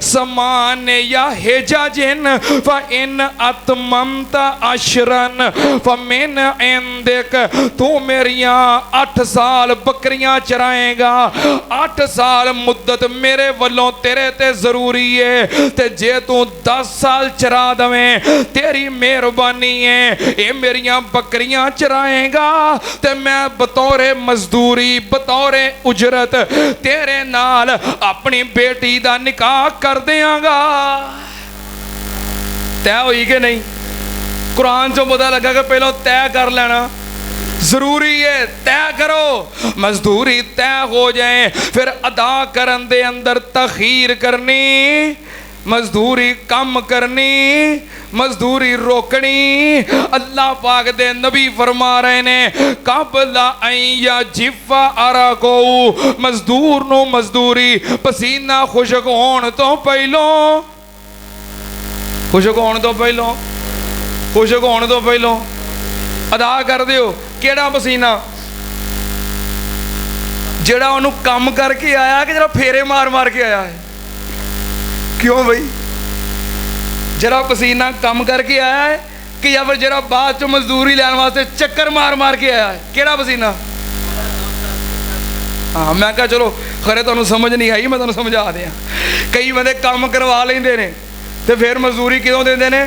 समान या हिजाजिन फ इन अतममता अशरन फ मिन इंदिक। तू मेरिया 8 साल बकरियां चराए चराएगा। 8 साल मुद्दत मेरे वलों तेरे ते जरूरी है, ते जे तू 10 साल चरा दवें तेरी मेहरबानी है। ये मेरियां बकरियां चराएगा ते मैं बतौरे मजदूरी बतौरे उजरत तेरे नाल अपनी बेटी दा निकाह कर देंगा। तय हुई कि नहीं? कुरान चो पता लगा कि पहले तय कर लेना जरूरी है। तय करो, मजदूरी तय हो जाए, फिर अदा करन दे अंदर तखीर करनी, मजदूरी कम करनी, मजदूरी रोकनी। अल्लाह पाक दे नबी फरमा रहे ने कबला या जिफा आरा को मजदूर नो मजदूरी पसीना खुशक होने तो पहलो, खुशक होने तो पहलो, खुशक होने तो पहलो अदा कर दियो। केड़ा पसीना? जेड़ा उन्होंने काम करके आया कि जरा फेरे मार मार के आया है? क्यों भाई? जरा पसीना कम करके आया है कि या फिर जरा बाद चो मजदूरी लैन वास्ते चक्कर मार मार के आया है? केड़ा पसीना? हाँ, मैं कहा चलो खरे तुहानू समझ नहीं आई, मैं तुहानू समझा दिया। कई बंदे काम करवा लेंदे ने ते फिर मजदूरी क्यों देंदे ने?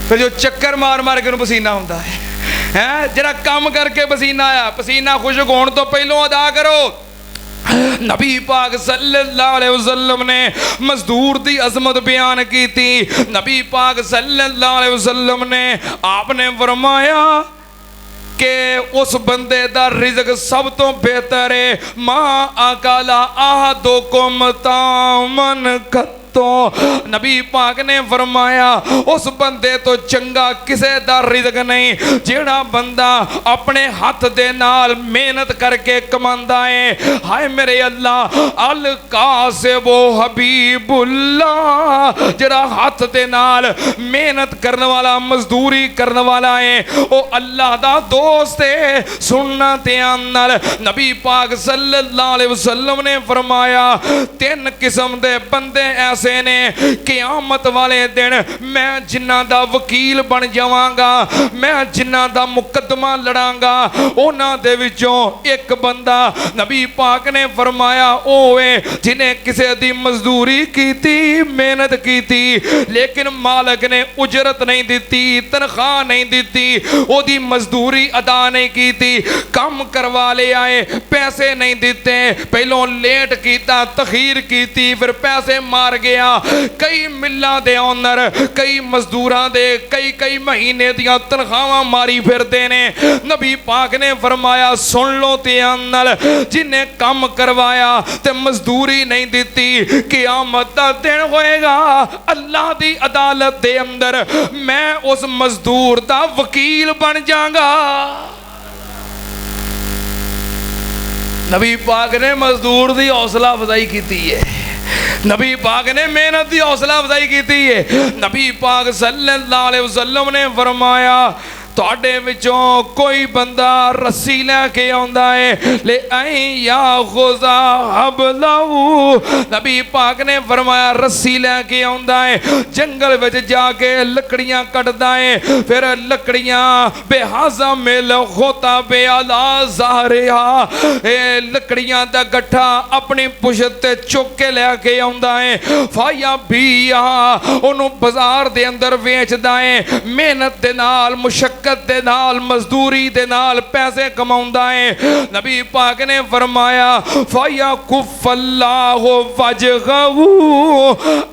फिर जो चक्कर मार मार के पसीना होता है जरा काम करके पसीना आया, पसीना खुशक होने तो पहलों अदा करो। नबी पाक सल्लल्लाहु अलैहि वसल्लम ने मजदूर दी अजमत बयान की थी। नबी पाक सल्लल्लाहु अलैहि वसल्लम ने आपने फरमाया कि उस बंदे दा रिज़्क सब तो बेहतर है मां अकाला अहदुकुम तामन तो नबी पाक ने फरमाया उस बंदे तो चंगा किसे दा रिज़्क नहीं जेड़ा बंदा अपने हाथ दे नाल मेहनत करके कमांदा है। हाय मेरे अल्लाह, अल कासिबो हबीबुल्लाह, जेड़ा हाथ दे नाल मेहनत करने वाला मजदूरी करने वाला है वो अल्लाह दा दोस्त है। सुनना ध्यान नाल, नबी पाक सल्लल्लाहु अलैहि वसल्लम ने फरमाया 3 किस्म दे बंदे ऐसे ने क़यामत वाले दिन मैं जिन्ना दा वकील बन जावांगा, मैं जिन्ना दा मुकदमा लड़ांगा। उन्हां दे विचों एक बंदा नबी पाक ने फरमाया ओए जिन्हें किसी दी मजदूरी की थी, मेहनत की थी, लेकिन मालिक ने उजरत नहीं दी, तनख्वाह नहीं दी, ओदी मजदूरी अदा नहीं की थी, काम करवा ले आए पैसे नहीं दिते, पहलों लेट कीता, तखीर की थी, फिर पैसे मार गया। कई मिल्लां दे ओनर कई मजदूरां दे कई महीने दियां तनख्वाहां मारी फिरदे ने। नबी पाक ने फरमाया सुन लो ध्यान नाल, जिन्हें काम करवाया ते मजदूरी नहीं दी, क़यामत दा दिन होएगा अल्लाह दी अदालत दे अंदर मैं उस मजदूर दा वकील बन जाऊंगा। नबी पाक ने मजदूर दी हौसला अफजाई की है, नबी पाक ने मेहनत की हौसला अफजाई की है। नबी पाक सल्लल्लाहु अलैहि वसल्लम ने फरमाया तुहाडे विचों कोई बंदा रस्सी लैके आंदा है ले आई या खुजा हबलाऊ, नबी पाक ने फरमाया रस्सी लैके आंदा है, जंगल विच जाके लकड़ियां कटदा है, फिर लकड़ियां बेहाजा मिल होता बेआला ज़ाहरिहा, ए लकड़ियां दा गट्ठा अपनी पुशत ते चुक के लैके आंदा है, फाया भी ओनू बाजार दे अंदर वेचदा है, मेहनत दे नाल मुशक्कत दे नाल मजदूरी दे नाल पैसे कमाउंदा है। नबी पाक ने फरमाया फाया कुफल्लाहु वजहहू,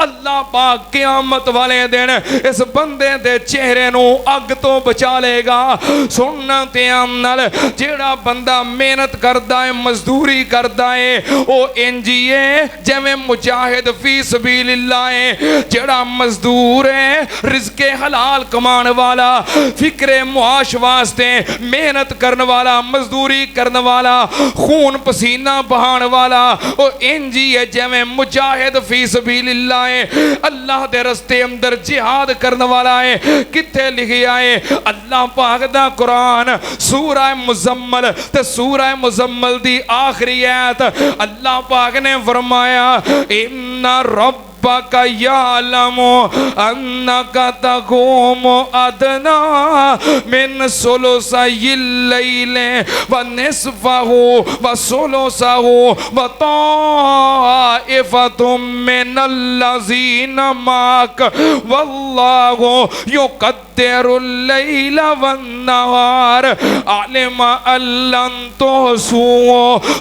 अल्लाह पाक क़यामत वाले दिन इस बंदे दे चेहरे नू अग तो बचा लेगा। सुनना ध्यान नाल, जेड़ा बंदा मेहनत करदा है मजदूरी करदा है वो इंजी है जिवें मुजाहिद फी सबीलिल्लाह है, जेड़ा मजदूर है रिज़्क़े हलाल कमाने वाला, फिक्रे मुआश वास्ते मेहनत करने वाला, मजदूरी करने वाला, खून पसीना बहाने वाला, वो इंजी है जिवें मुजाहिद फी सबीलिल्लाह है, अल्लाह दे रस्ते अंदर जिहाद करने वाला है। किथे लिखिया है अल्लाह पाक दा कुरान सूरह मुज़म्मल ते सूरह मुज़म्मल दी आखिरी आयत अल्लाह पाक ने फरमाया इन्ना रब रब्बका यअलमु अन्नका तक़ूमु अदना मिन सुलुसैल लैलि व निस्फहु व सुलुसहु व ताइफतुम मिनल लज़ीना माक वल्लाहु युक़द्दिरुल लैला वन नहार अलिमा अल्लन तुहसू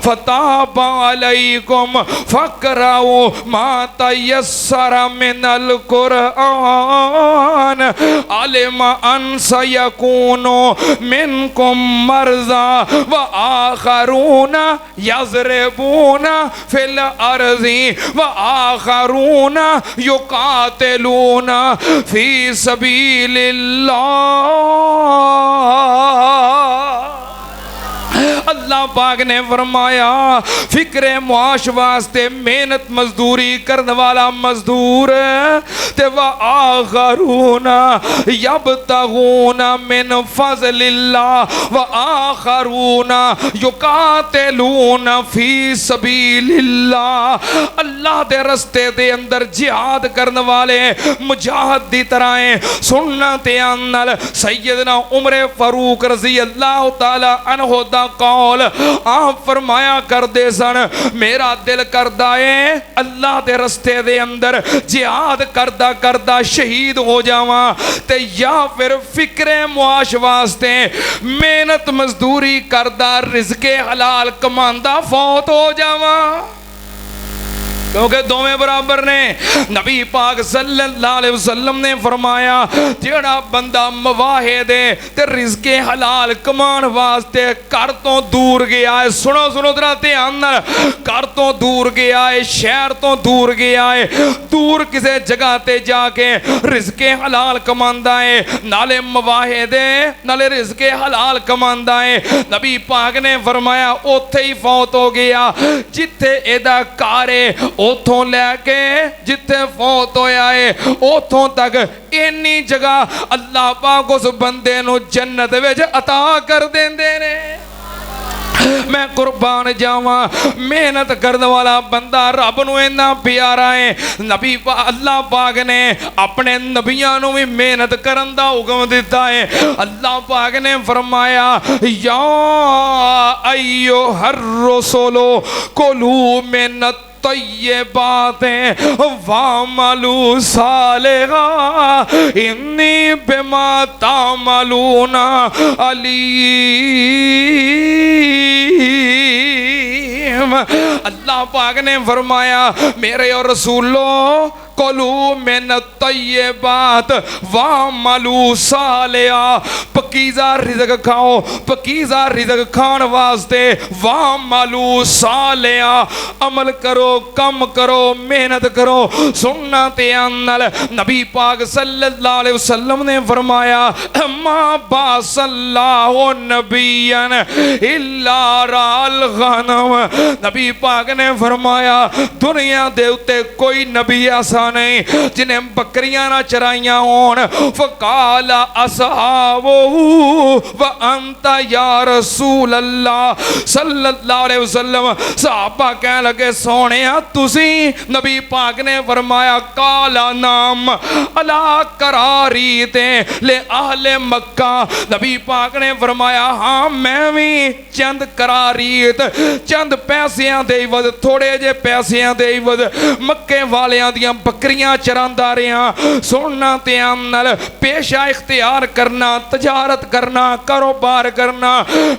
फताबा अलैकुम फक़राउ मा तयस्सर मिनल कुरआन अलिमा अन सयकूनु मिनकुम मर्ज़ा व आखरून यज़रिबून फिल अर्ज़ि व आखरून युक़ातिलून फी सबीलिल्लाह। अल्लाह पाक ने फरमाया फिक्रे मुआश वास्ते मेहनत मजदूरी करने वाला मजदूर ते व आखरून यबतगून मिन फज़लिल्लाह व आखरून युकातिलून फी सबीलिल्लाह। अल्लाह दे रस्ते दे अंदर जिहाद करने वाले मुजाहिद दी तरह सुनना ते नाल सैयदना उमर फारूक रज़ी अल्लाह तआला अन्हु दा कौल आप फरमाया करदे सन मेरा दिल करदा है अल्लाह दे रस्ते दे अंदर जिहाद करदा करदा शहीद हो जावां ते या फिर फिक्रे मुआश वास्ते मेहनत मजदूरी करदा रिज़्क़े हलाल कमांदा फौत हो जावां, क्योंकि दोवें बराबर ने। नबी पाक सल्लल्लाहु अलैहि वसल्लम ने फरमाया जेड़ा बंदा मवाहिद ते रिज़्क़े हलाल कमान वास्ते घर तो दूर गया है, सुनो सुनो जरा ध्यान नाल, घर तो दूर गया है, शहर तो दूर गया है, दूर किसी जगह ते जाके रिज़्क़े हलाल कमांदा है, नाले मवाहिद नाले रिज़्क़े हलाल कमांदा है। नबी पाक ने फरमाया उत्थे ही फौत हो गया जिथे एदा घर है, उथों लैके जिथे फौत होया है उथों तक इन्नी जगह अल्लाह पाक उस बंदे नूं जन्नत विच अता कर देंदे ने। मैं कुर्बान जावा मेहनत करने वाला बंदा रब नूं इन्ना प्यारा है। नबी अल्लाह पाक ने अपने नबियां नूं भी मेहनत करन दा हुक्म दिता है। अल्लाह पाक ने फरमाया या अय्युहर रसूलो कुलू मिन तय्यबातें वामलू सालिहा इन्नी बिमा तामलूना अलीम। अल्लाह पाक ने फरमाया मेरे और रसूलो कुलू मिन तय्यबात वामलू सालिहा, पकीज़ा रिज़्क़ खाओ, पकीज़ा रिज़्क़ खान वास्ते वामलू सालिहा अमल करो, कम करो, मेहनत करो। सुनना ते नाल नबी पाक सल्लल्लाहु अलैहि वसल्लम ने फरमाया मा बासल्लाहु नबियन इल्ला राल गनम। नबी पाक ने फरमाया दुनिया दे उत्ते कोई नबी ऐसा नहीं जिन्हें बकरियां ना चराइयां होन। फकाला असहाबहु व अंता या रसूल अल्लाह सल्लल्लाहु अलैहि वसल्लम। सहाबा कहने लगे सोने तुसी? नबी पाक ने फरमाया काला नाम अला करारी ते ले आहले मक्का। नबी पाक ने फरमाया हाँ मैं भी चंद करारीत चंद पैसियां दे वद थोड़े जे पैसियां दे वद मक्के वालियां दियां बकरियां चरांदा रहा। सुनना ध्यान नाल पेशा इख्तियार करना, तजारत करना, कारोबार करना,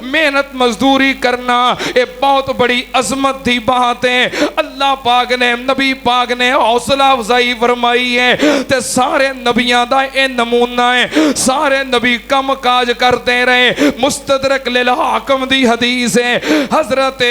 मेहनत मजदूरी करना ये बहुत बड़ी अजमत की बात है। अल्लाह पाक ने नबी पाक ने हौसला अफजाई फरमाई है ते सारे नबियां दा ये नमूना है। सारे नबी कम काज करते रहे। मुस्तदरक लिल हाकिम दी हदीस है हजरत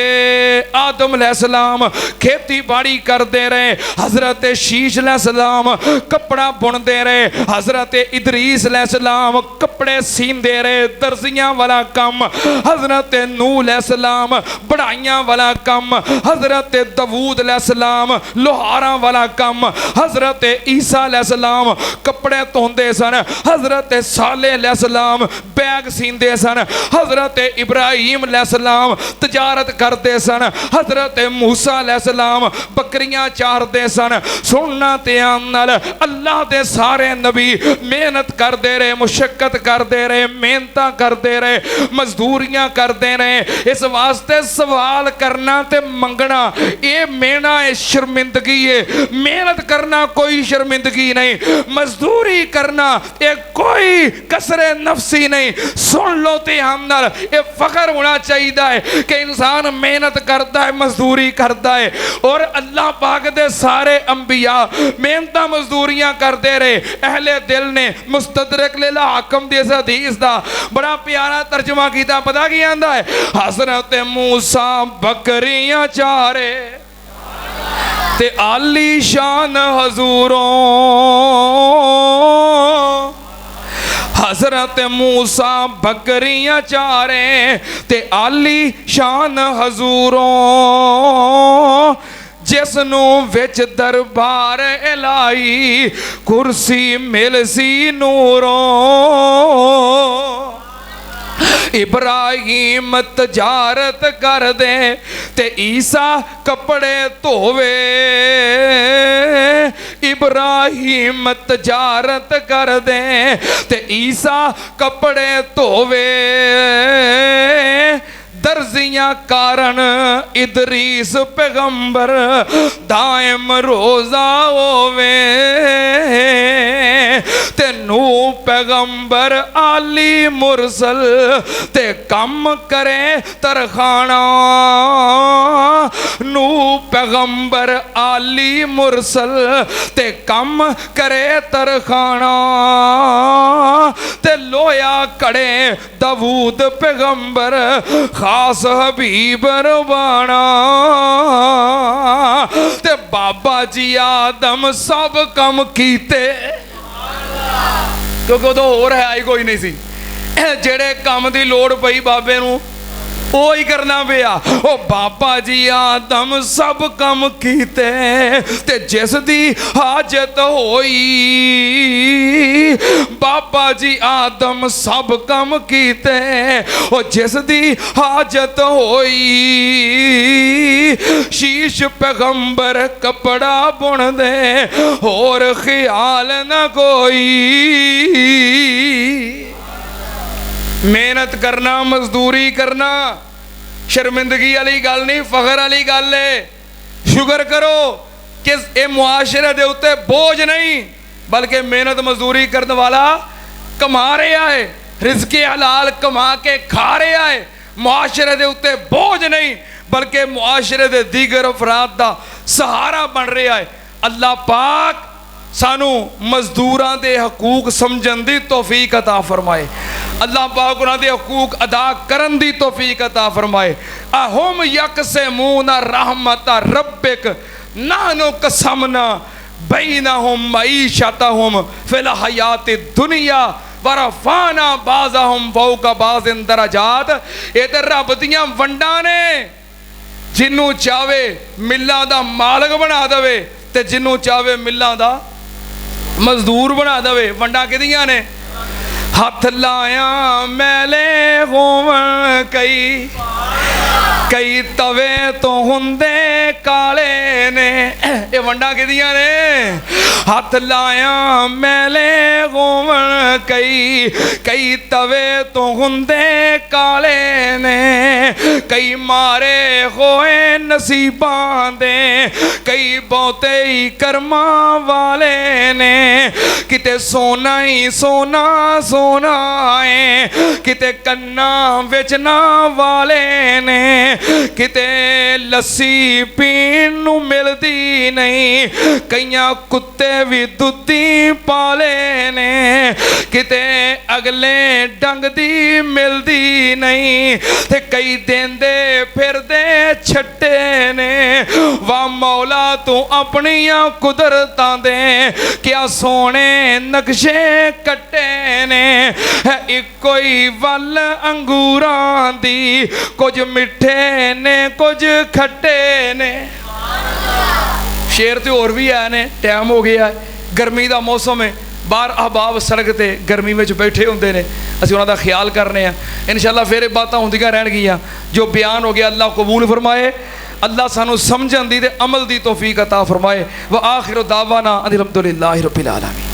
आदम अलैहिस्सलाम खेती बाड़ी करते रहे, हजरत शीश अलैहिस्सलाम कपड़ा बुनते रहे, हजरत इदरीस अलैहिस्सलाम कपड़े सींदे रहे, दर्जियां वाला काम, हजरत नूह अलैहिस्सलाम बढ़ाइयां वाला काम, हजरत दवूद अलैहिस्सलाम लोहारा वाला काम, हजरत ईसा अलैहिस्सलाम कपड़े धोंदे सन, हजरत साले अलैहिस्सलाम बैग सींदे सन, हजरत इब्राहिम अलैहिस्सलाम तजारत करते सन, हजरत मूसा अलैहिस्सलाम बकरियां चारते सन। सुन उन्हां ते आन नाल अल्लाह दे सारे नबी मेहनत करते रहे, मुशक्कत करते रहे, मेहनत करते रहे, मजदूरियां करते रहे। इस वास्ते सवाल करना ते मंगना ये मेहना है, शर्मिंदगी है। मेहनत करना कोई शर्मिंदगी नहीं, मजदूरी करना ये कोई कसरे नफसी नहीं। सुन लो ते हम नाल ये फखर होना चाहिए कि इंसान मेहनत करता है, मजदूरी करता है। और अल्लाह पाक दे सारे अंबिया मेहनत मजदूरियां करते रहे। अहले दिल ने मुस्तदरक लेला हाकम दी इस हदीस दा बड़ा प्यारा तर्जमा किया। पता की आंदा है, हज़रत मूसा बकरियां चारे ते आली शान हजूरों, हज़रत मूसा बकरियां चारे ते आली शान हजूरों, जिसनू विच दरबार इलाही कुर्सी मिलसी नूरों। इब्राहिम तजारत कर दे ते ईसा कपड़े धोवे, इब्राहिम तजारत कर दे ते ईसा कपड़े धोवे। दर्जियां कारण इदरीस पैगंबर दायम रोजा होवे, ते नू पैगंबर आली मुरसल ते कम करे तरखाना। नू पैगंबर आली मुरसल ते कम करे तरखाना, ते लोया कड़े दाऊद पैगंबर खास हबीब रवाना। ते बाबा जी आदम सब कम कीते, क्योंकि उदों होर है ही कोई नहीं सी। जेड़े काम की लोड़ पई बाबे नूं वो ही करना पिया। ओ बाबा जी आदम सब कम कीते, ते जिस दी हाजत होई बाबा जी आदम सब कम कीते। ओ जिस दी हाजत होई शीश पैगंबर कपड़ा बुन दे, होर ख्याल न कोई। मेहनत करना, मजदूरी करना शर्मिंदगी वाली गल नहीं, फखर वाली गल है। शुक्र करो कि ये मुआशरे दे उत्ते बोझ नहीं, बल्कि मेहनत मजदूरी करने वाला कमा रहा है, रिज़्क़े हलाल कमा के खा रहा है। मुआशरे दे उत्ते बोझ नहीं, बल्कि मुआशरे दे दीगर अफराद दा सहारा बन रहा है। अल्लाह पाक सानू मजदूरां दे हकूक समझण दी तौफीक अता फरमाए। अल्लाह पाक उन्हां दे हकूक अदा करन दी तौफीक अता फरमाए। अहुम यकसिमूना रहमत रब्बिक नानु कसमना बैनहुम मईशतहुम फिल हयाति दुनिया वरफाना बाज़हुम फौका बाज़िन दरजात। ये ते रब दियां वंडां ने, जिन्नू चाहे मिल्लां दा मालक बना देवे ते जिन्नू चाहे मिल्लां दा मजदूर बना देवे। वंडा किदियां ने? हथ लाया मैले होवन कई, कई तवे तो हुंदे काले ने। ये वंडा किदियां ने? हथ लाया मैले होवन कई, कई तवे तो हुंदे काले ने। कई मारे होए नसीबां दे, कई बहुते ही कर्मा वाले ने। किते सोना ही सोना सोना है, किते कन्ना बेचना वाले ने। किते लस्सी पीन नू मिलदी नहीं, कईयां कुत्ते भी दुधी पाले ने। किते अगले डंग दी मिलदी नहीं, ते कई देंदे फिरदे छट्टे ने। वाह मौला तू अपनियां कुदरतां दे क्या सोने नक्शे कट्टे ने। इको ही वल अंगूरां दी, कुछ मिठे ने कुछ खट्टे ने। शेर तो होर भी है ने, टाइम हो गया है, गर्मी का मौसम है, बाहर अहबाब सड़क ते गर्मी में बैठे होंगे ने, असीं उन्हां दा ख्याल करने इंशाअल्लाह। फिर ये बातें होंदियां रहणगियां। जो बयान हो गया अल्लाह कबूल फरमाए, अल्लाह सानू समझण दी ते अमल दी तौफीक अता फरमाए। व आखिर दावाना अनिल हम्दुलिल्लाहि रब्बिल आलमीन।